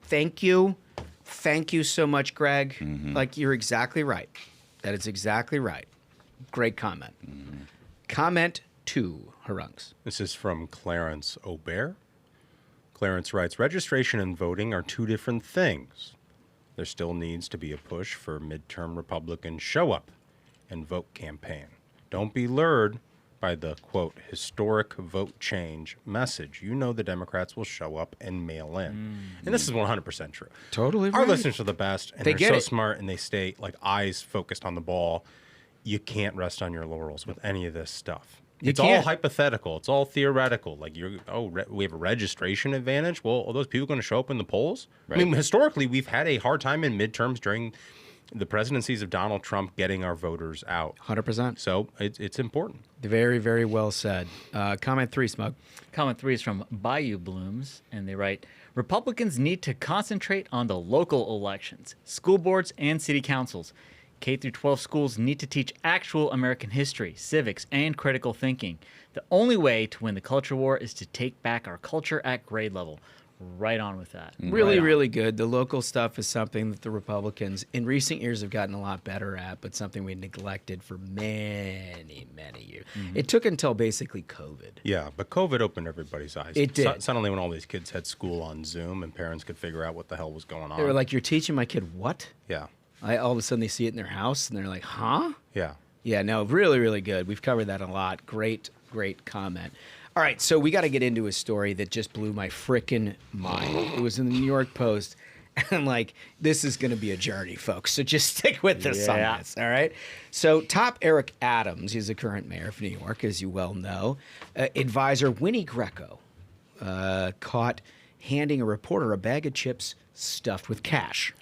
Thank you. Thank you so much, Greg. Like, you're exactly right. That is exactly right. Great comment. Comment 2, Harungs. This is from Clarence Aubert. Clarence writes, registration and voting are two different things. There still needs to be a push for midterm Republican show up and vote campaign. Don't be lured by the, quote, historic vote change message. You know the Democrats will show up and mail in. And this is 100% true. Totally Our right. listeners are the best, and They they're get so it. smart, and they stay, like, eyes focused on the ball. You can't rest on your laurels with any of this stuff. You It's all can't. hypothetical. It's all theoretical. Like, we have a registration advantage. Well, are those people going to show up in the polls? Right. I mean, historically, we've had a hard time in midterms during the presidencies of Donald Trump getting our voters out. 100%. So it's important. Very, very well said. Comment 3, Smug. Comment 3 is from Bayou Blooms, and they write, Republicans need to concentrate on the local elections, school boards, and city councils. K through 12 schools need to teach actual American history, civics, and critical thinking. The only way to win the culture war is to take back our culture at grade level. Right on with that. Really, really good. The local stuff is something that the Republicans in recent years have gotten a lot better at, but something we neglected for many, many years. It took until basically COVID. Yeah, but COVID opened everybody's eyes. It did. Suddenly, when all these kids had school on Zoom and parents could figure out what the hell was going on. They were like, you're teaching my kid what? Yeah. All of a sudden they see it in their house, and they're like, huh? Yeah. Yeah, no, really, really good. We've covered that a lot. Great, great comment. All right, so we got to get into a story that just blew my frickin' mind. It was in the New York Post, and I'm like, this is going to be a journey, folks. So just stick with us on this, all right? So top Eric Adams, he's the current mayor of New York, as you well know. Advisor Winnie Greco caught handing a reporter a bag of chips stuffed with cash.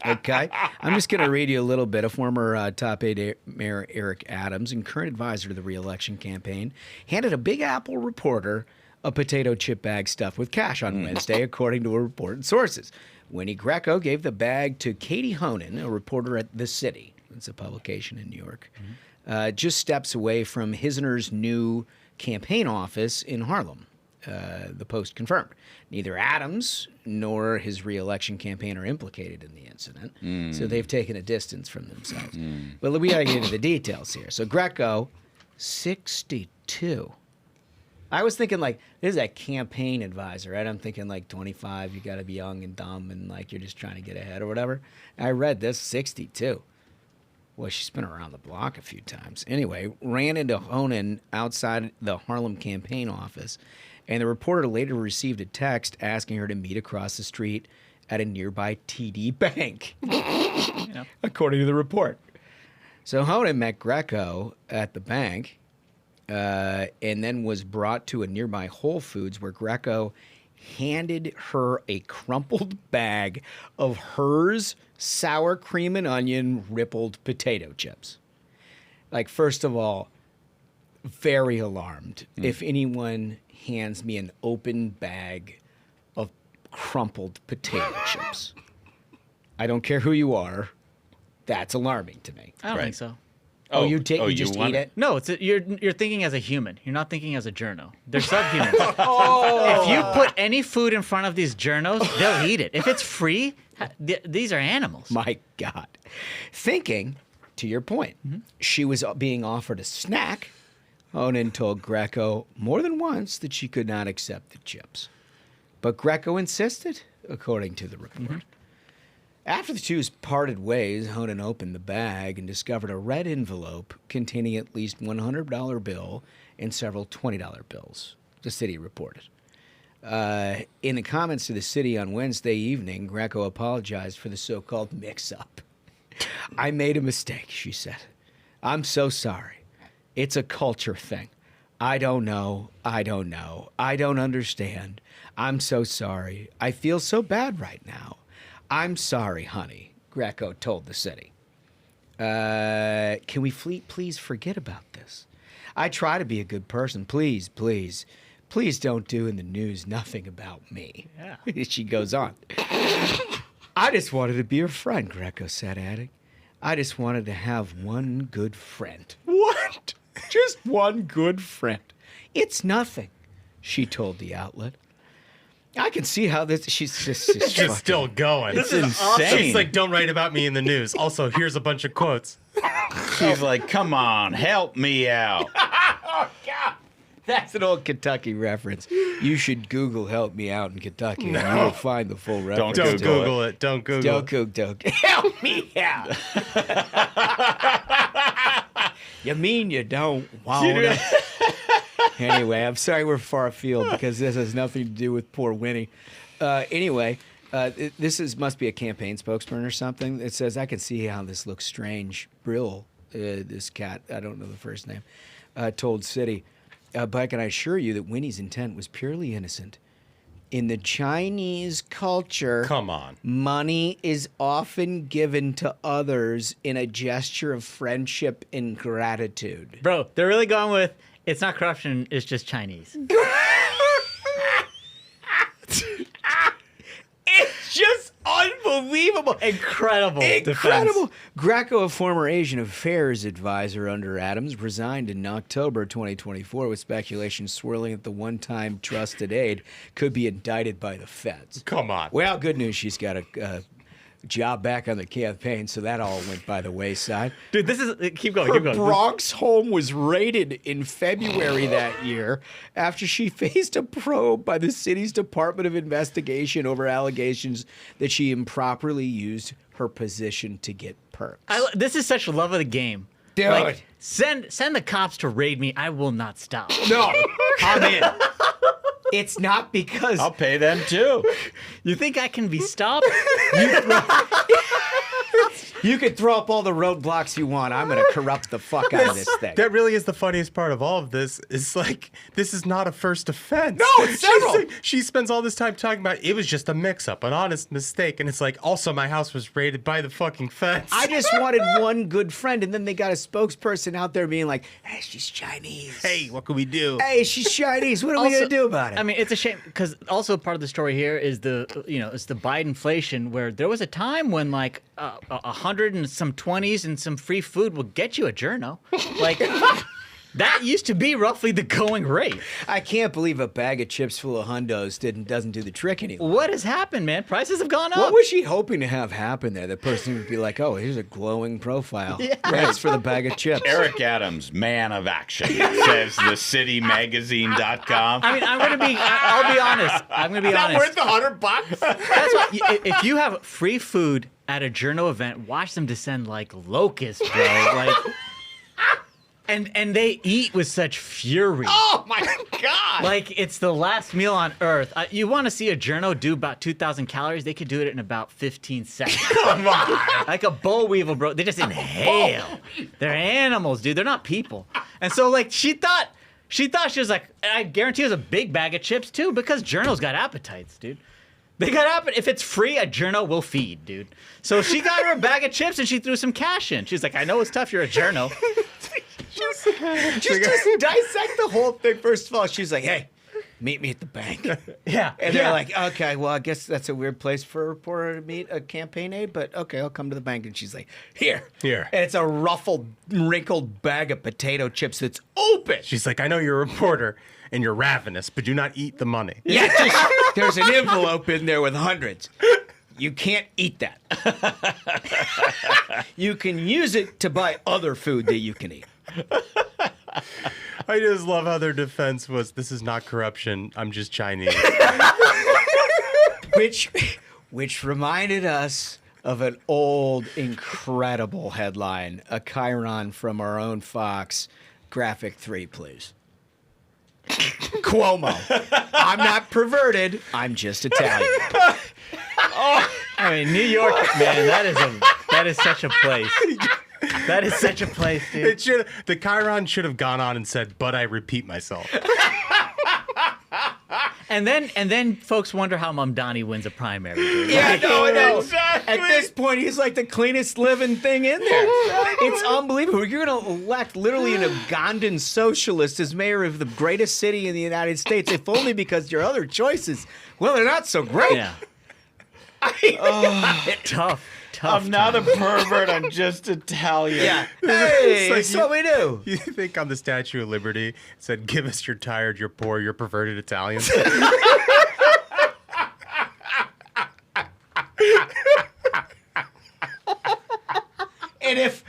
Okay, I'm just going to read you a little bit. A former top aide Mayor Eric Adams and current advisor to the re-election campaign handed a Big Apple reporter a potato chip bag stuffed with cash on Wednesday, according to reported sources. Winnie Greco gave the bag to Katie Honan, a reporter at The City. It's a publication in New York. Just steps away from Hisner's new campaign office in Harlem. The Post confirmed. Neither Adams nor his re-election campaign are implicated in the incident, so they've taken a distance from themselves. But we got to get into the details here. So Greco, 62. I was thinking, like, this is a campaign advisor, right? I'm thinking, like, 25, you got to be young and dumb and, like, you're just trying to get ahead or whatever. I read this, 62. Well, she's been around the block a few times. Anyway, ran into Honan outside the Harlem campaign office, and the reporter later received a text asking her to meet across the street at a nearby TD Bank, according to the report. So Honan met Greco at the bank and then was brought to a nearby Whole Foods where Greco handed her a crumpled bag of hers sour cream and onion rippled potato chips. Like, first of all, very alarmed. If anyone hands me an open bag of crumpled potato chips, I don't care who you are, that's alarming to me. I don't think so. Oh, you just eat it? No, you're thinking as a human. You're not thinking as a journo. They're subhumans. If you put any food in front of these journos, they'll eat it. If it's free, these are animals. My God. Thinking, to your point, she was being offered a snack. Honan told Greco more than once that she could not accept the chips. But Greco insisted, according to the report. After the two parted ways, Honan opened the bag and discovered a red envelope containing at least $100 bill and several $20 bills, the city reported. In the comments to the city on Wednesday evening, Greco apologized for the so-called mix-up. I made a mistake, she said. I'm so sorry. It's a culture thing. I don't know. I don't understand. I'm so sorry. I feel so bad right now. I'm sorry, honey, Greco told the city. Can we please forget about this? I try to be a good person. Please don't do in the news nothing about me. Yeah. She goes on. I just wanted to be your friend, Greco said, adding. I just wanted to have one good friend. What? Just one good friend. It's nothing, she told the outlet. I can see how this. She's just still going. This is insane. She's like, don't write about me in the news. Also, here's a bunch of quotes. She's like, come on, help me out. Oh, God. That's an old Kentucky reference. You should Google "help me out" in Kentucky, and you will find the full reference. Don't Google it. Don't Google it. Don't. Help me out. You mean you don't want to? Anyway, I'm sorry we're far afield because this has nothing to do with poor Winnie. Anyway, this must be a campaign spokesman or something. It says, I can see how this looks strange. Brill, this cat, I don't know the first name, told City. But can I assure you that Winnie's intent was purely innocent. In the Chinese culture, come on, money is often given to others in a gesture of friendship and gratitude. Bro, they're really going with, it's not corruption, it's just Chinese. It's just unbelievable. Incredible. Defense. Greco, a former Asian affairs advisor under Adams, resigned in October 2024 with speculation swirling that the one-time trusted aide could be indicted by the feds. Come on. Well, good news. She's got a job back on the campaign, so that all went by the wayside. Dude, this is... Keep going. Her Bronx home was raided in February that year after she faced a probe by the city's Department of Investigation over allegations that she improperly used her position to get perks. This is such love of the game. Dude. Like, send the cops to raid me. I will not stop. No, I'm in. It's not because... I'll pay them too. You think I can be stopped? You can throw up all the roadblocks you want. I'm going to corrupt the fuck out of this thing. That really is the funniest part of all of this. Is like, this is not a first offense. No, it's several. She spends all this time talking about it was just a mix-up, an honest mistake, and it's like, also my house was raided by the fucking feds. I just wanted one good friend, and then they got a spokesperson out there being like, hey, she's Chinese. Hey, what can we do? Hey, she's Chinese. What are we going to do about it? I mean, it's a shame because also part of the story here is it's the Bidenflation, where there was a time when like 100 and some 20s and some free food will get you a journo. Like that used to be roughly the going rate. I can't believe a bag of chips full of hundos doesn't do the trick anymore. What has happened, man? Prices have gone up. What was she hoping to have happen there? The person would be like, oh, here's a glowing profile. Yeah. Thanks for the bag of chips. Eric Adams, man of action, says thecitymagazine.com. I mean, I'll be honest. I'm going to be honest. Is that worth $100? That's why, if you have free food at a journo event, watch them descend like locusts, bro. Like... And they eat with such fury. Oh, my God. Like, it's the last meal on Earth. You want to see a journo do about 2,000 calories? They could do it in about 15 seconds. Come on. Like a boll weevil, bro. They just inhale. They're animals, dude. They're not people. And so, like, she thought she was like, I guarantee it was a big bag of chips, too, because journos got appetites, dude. They got appetite. If it's free, a journo will feed, dude. So she got her a bag of chips and she threw some cash in. She's like, I know it's tough. You're a journo. Just dissect the whole thing. First of all, she's like, hey, meet me at the bank. Yeah. And they're like, okay, well, I guess that's a weird place for a reporter to meet a campaign aide, but okay, I'll come to the bank. And she's like, here. And it's a ruffled, wrinkled bag of potato chips that's open. She's like, I know you're a reporter and you're ravenous, but do not eat the money. Yeah, there's an envelope in there with hundreds. You can't eat that. You can use it to buy other food that you can eat. I just love how their defense was, this is not corruption, I'm just Chinese. Which reminded us of an old, incredible headline, a chyron from our own Fox. Graphic 3, please. Cuomo. I'm not perverted. I'm just Italian. I mean, New York, man, that is such a place. That is such a place, dude. The Chiron should have gone on and said, "But I repeat myself." And then folks wonder how Mamdani wins a primary. Dude. Yeah, I know. Exactly. At this point, he's like the cleanest living thing in there. It's unbelievable. You're going to elect literally an Ugandan socialist as mayor of the greatest city in the United States, if only because your other choices, well, they're not so great. Yeah. Tough. I'm not a pervert. I'm just Italian. Yeah. Hey, It's like so we do. You think on the Statue of Liberty it said, "Give us your tired, your poor, your perverted Italians." And if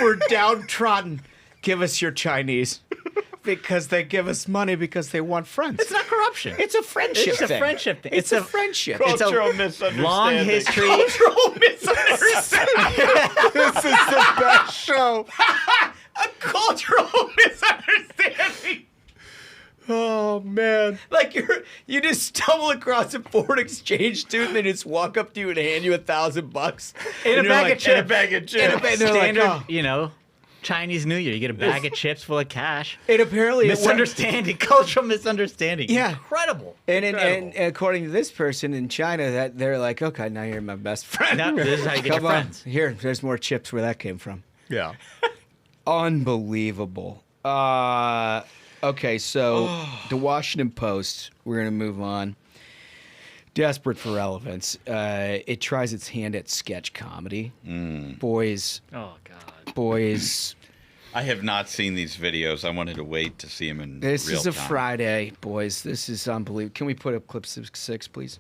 we're downtrodden, give us your Chinese. Because they give us money because they want friends. It's not corruption. It's a friendship It's a thing. friendship thing. It's a friendship. Cultural misunderstanding. Long history. Cultural misunderstanding. This is the best show. A cultural misunderstanding. Oh man. Like you just stumble across a foreign exchange student and they just walk up to you and hand you $1,000 In a bag of chips. In a bag of chips. And they're Standard, like, oh. Chinese New Year. You get a bag of chips full of cash. And apparently Misunderstanding. Cultural misunderstanding. Yeah. Incredible. And according to this person in China, that they're like, okay, now you're my best friend. Now, this is how you get Come your on. friends. Here, there's more chips where that came from. Yeah. Unbelievable. Okay, so the Washington Post, we're going to move on. Desperate for relevance. It tries its hand at sketch comedy. Boys. Oh, God. Boys. I have not seen these videos. I wanted to wait to see them in This real is a time. Friday, boys. This is unbelievable. Can we put up clip 6, please?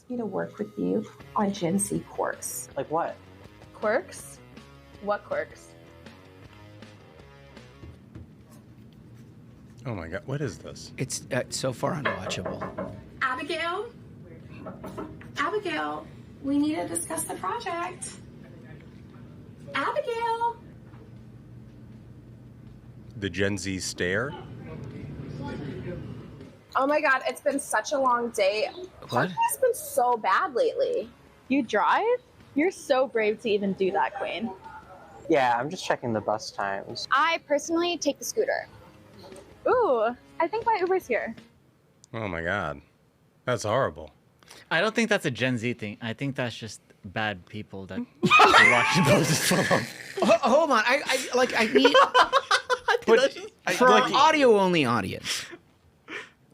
Me to work with you on Gen Z quirks. Like what? Quirks? What quirks? Oh my God. What is this? It's so far unwatchable. Abigail, we need to discuss the project. Abigail. The Gen Z stare. Oh my God, it's been such a long day. What? It's been so bad lately. You drive? You're so brave to even do that, Queen. Yeah, I'm just checking the bus times. I personally take the scooter. Ooh, I think my Uber's here. Oh my God. That's horrible. I don't think that's a Gen Z thing. I think that's just bad people that the Washington Post is full of. Hold on. I need for our audio-only audience.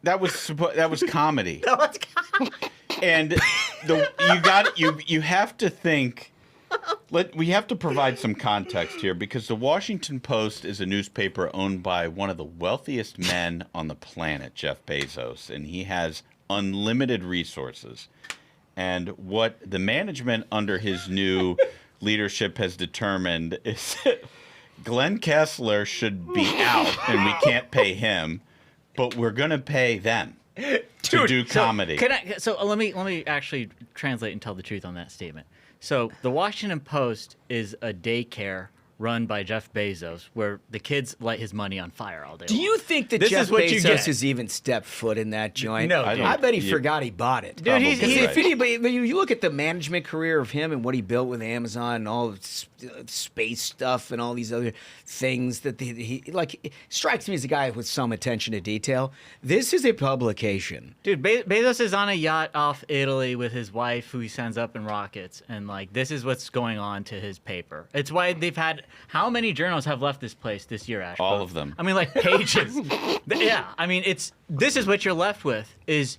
That was comedy. No, it's And you have to think. We have to provide some context here because the Washington Post is a newspaper owned by one of the wealthiest men on the planet, Jeff Bezos, and he has unlimited resources. And what the management under his new leadership has determined is that Glenn Kessler should be out and we can't pay him, but we're going to pay them to do comedy. So let me actually translate and tell the truth on that statement. So the Washington Post is a daycare run by Jeff Bezos, where the kids light his money on fire all day. Do you think that Jeff Bezos has even stepped foot in that joint? No, I bet he forgot he bought it. Dude, if anybody, you look at the management career of him and what he built with Amazon and all space stuff and all these other things that he strikes me as a guy with some attention to detail. This is a publication. Dude, Bezos is on a yacht off Italy with his wife, who he sends up in rockets, and this is what's going on to his paper. It's why they've had how many journals have left this place this year, Ash? All of them. I mean, pages. Yeah, I mean, this is what you're left with is.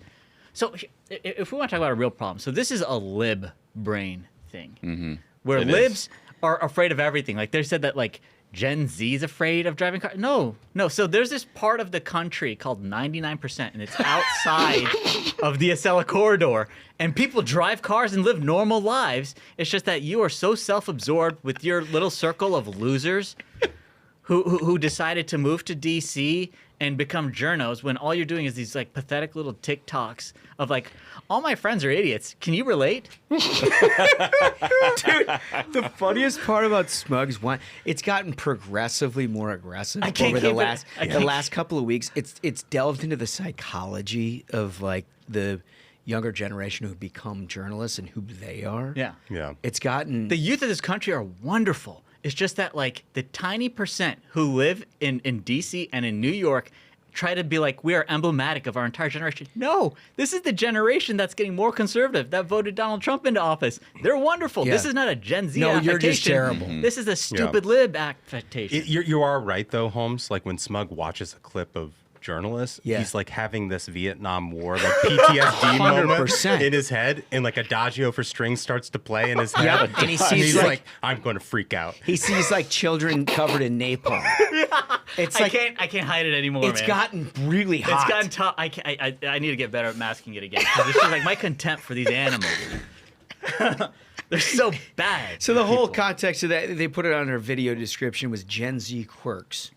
So if we want to talk about a real problem, so this is a lib brain thing, where libs are afraid of everything. They said that Gen Z's afraid of driving cars. No. So there's this part of the country called 99%, and it's outside of the Acela corridor, and people drive cars and live normal lives. It's just that you are so self-absorbed with your little circle of losers who decided to move to D.C. and become journos when all you're doing is these like pathetic little TikToks of like, all my friends are idiots. Can you relate? Dude, the funniest part about Smug's one, it's gotten progressively more aggressive over the last couple of weeks. It's delved into the psychology of like the younger generation who become journalists and who they are. Yeah. Yeah. It's gotten The youth of this country are wonderful. It's just that like the tiny percent who live in DC and in New York try to be like, we are emblematic of our entire generation. No, this is the generation that's getting more conservative, that voted Donald Trump into office. They're wonderful. Yeah. This is not a Gen Z No, affectation. you're just terrible. This is a stupid lib affectation. You are right, though, Holmes. Like when Smug watches a clip of journalists, Yeah. he's like having this Vietnam War, like PTSD moment 100%. in his head, and like Adagio for strings starts to play in his head. Yep, and he sees, he's like- like, I'm going to freak out. he sees like children covered in napalm. It's like I can't hide it anymore, it's man. gotten really hot. It's gotten tough. I need to get better at masking it again. 'Cause it's just like my contempt for these animals. They're so bad. So the whole context of that, they put it on their video description, was Gen Z quirks.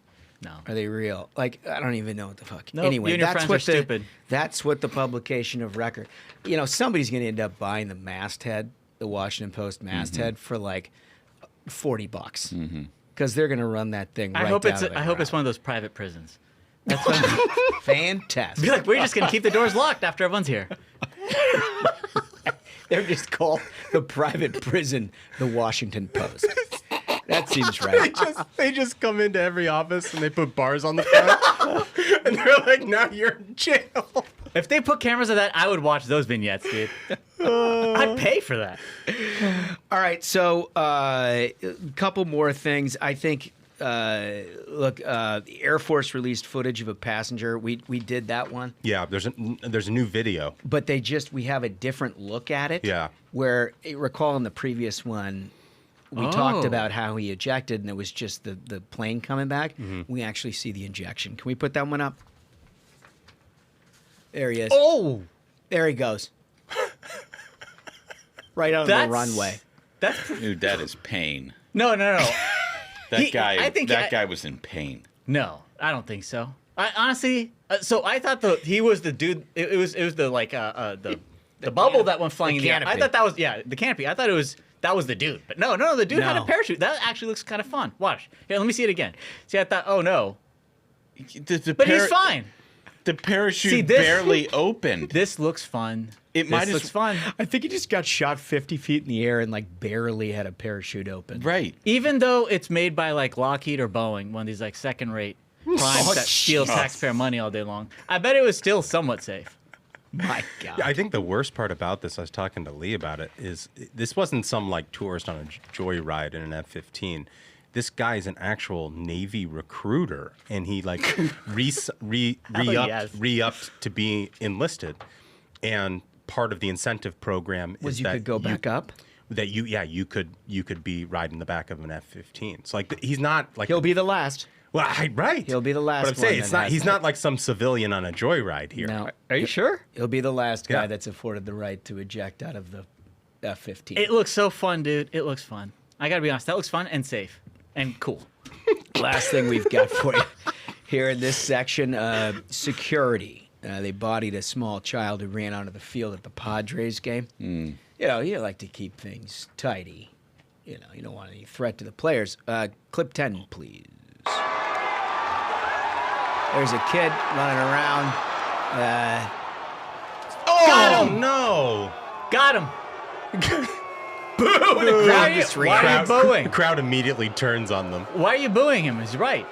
No. Are they real? Like, I don't even know what the fuck. Nope, Anyway, you and your that's friends what are stupid. That's what the publication of record. You know, somebody's going to end up buying the masthead, the Washington Post masthead, for like $40 because they're going to run that thing. Right I hope down it's to the I hope it's ground. one of those private prisons. That's what Fantastic. be like, we're just gonna keep the doors locked after everyone's here. They're just called the private prison, the Washington Post. That seems right. They just come into every office and they put bars on the front, and they're like, "Now you're in jail." If they put cameras of that, I would watch those vignettes, dude. I'd pay for that. All right, so a couple more things. I think, look, the Air Force released footage of a passenger. We did that one. Yeah, there's a new video. But we have a different look at it. Yeah. Where, recall in the previous one, we talked about how he ejected and it was just the plane coming back. We actually see the injection. Can we put that one up? There he is. Oh! There he goes. Right on the runway. Dude, that is pain. No. That guy guy was in pain. No, I don't think so. I honestly, so I thought he was the dude. It was the like the bubble that went flying in the air. I thought that was the canopy. I thought that was the dude. But no, the dude had a parachute. That actually looks kind of fun. Watch. Here, let me see it again. See, I thought, oh no. But he's fine. The parachute barely opened. This looks fun. Looks fun. I think he just got shot 50 feet in the air and like barely had a parachute open. Right. Even though it's made by like Lockheed or Boeing, one of these like second-rate primes that steal taxpayer money all day long, I bet it was still somewhat safe. My God. I think the worst part about this, I was talking to Lee about it, is this wasn't some like tourist on a joyride in an F-15. This guy's an actual Navy recruiter, and he like re-upped to be enlisted. And part of the incentive program is that could go back up. That you could be riding the back of an F-15. So like he's not like he'll be the last. Well, right. He'll be the last. But I'm saying it's not. He's not like some civilian on a joyride here. No. Are you sure? He'll be the last guy that's afforded the right to eject out of the F-15. It looks so fun, dude. It looks fun. I gotta be honest. That looks fun and safe and cool. Last thing we've got for you here in this section: security. They bodied a small child who ran onto the field at the Padres game. You know, you like to keep things tidy. You know, you don't want any threat to the players. Clip 10, please. There's a kid running around. Got him! No! Got him! Boo! The crowd just Why are you booing? The crowd immediately turns on them. Why are you booing him? He's right.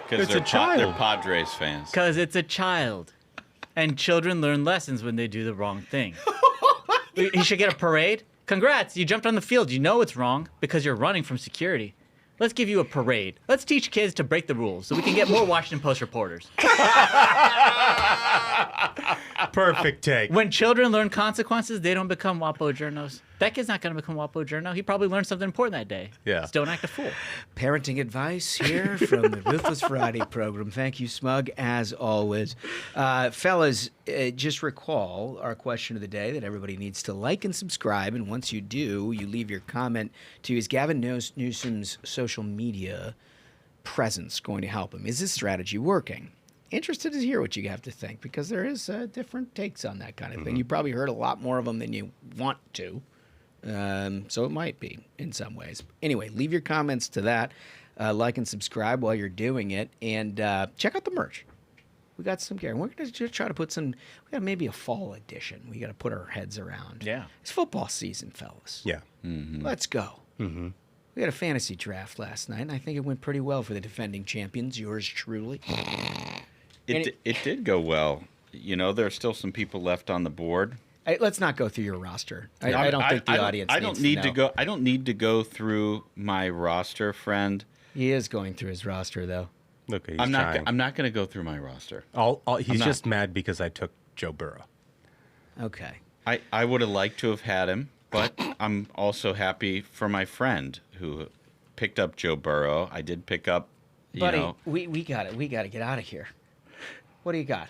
Because they're Padres fans. Because it's a child. And children learn lessons when they do the wrong thing. He should get a parade. Congrats, you jumped on the field. You know it's wrong because you're running from security. Let's give you a parade. Let's teach kids to break the rules so we can get more Washington Post reporters. Perfect take. When children learn consequences, they don't become WaPo journos. That kid's not going to become WaPo journo. He probably learned something important that day. Yeah. Just don't act a fool. Parenting advice here from the Ruthless Friday program. Thank you, Smug, as always. Fellas, just recall our question of the day that everybody needs to like and subscribe. And once you do, you leave your comment to use Gavin Newsom's social media presence going to help him? Is his strategy working? Interested to hear what you have to think, because there is different takes on that kind of thing. You probably heard a lot more of them than you want to. So it might be in some ways. Anyway, leave your comments to that. Like and subscribe while you're doing it. And check out the merch. We got some gear. We're going to try to put some, we got maybe a fall edition. We got to put our heads around. Yeah. It's football season, fellas. Yeah. Let's go. We had a fantasy draft last night, and I think it went pretty well for the defending champions, yours truly. It did go well. You know, there are still some people left on the board. Let's not go through your roster. I don't think the audience needs to know. I don't need to go through my roster, friend. He is going through his roster, though. Look, he's I'm not going to go through my roster. He's just mad because I took Joe Burrow. Okay. I would have liked to have had him, but I'm also happy for my friend who picked up Joe Burrow. I did pick up, Buddy, we got it. We got to get out of here. What do you got?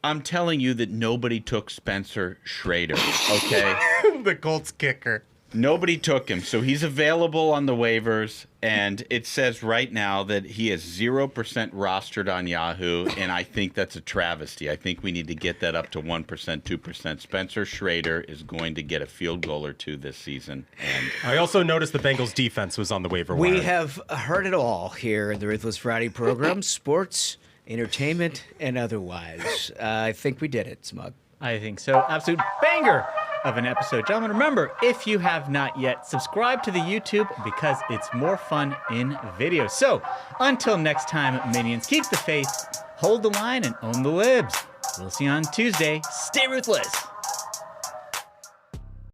I'm telling you that nobody took Spencer Schrader, okay? The Colts kicker. Nobody took him, so he's available on the waivers, and it says right now that he is 0% rostered on Yahoo, and I think that's a travesty. I think we need to get that up to 1%, 2%. Spencer Schrader is going to get a field goal or two this season. And I also noticed the Bengals defense was on the waiver wire. We have heard it all here in the Ruthless Friday program, sports, entertainment, and otherwise. I think we did it, Smug. I think so. Absolute banger of an episode. Gentlemen, remember, if you have not yet, subscribe to the YouTube because it's more fun in video. So, until next time, minions, keep the faith, hold the line, and own the libs. We'll see you on Tuesday. Stay ruthless.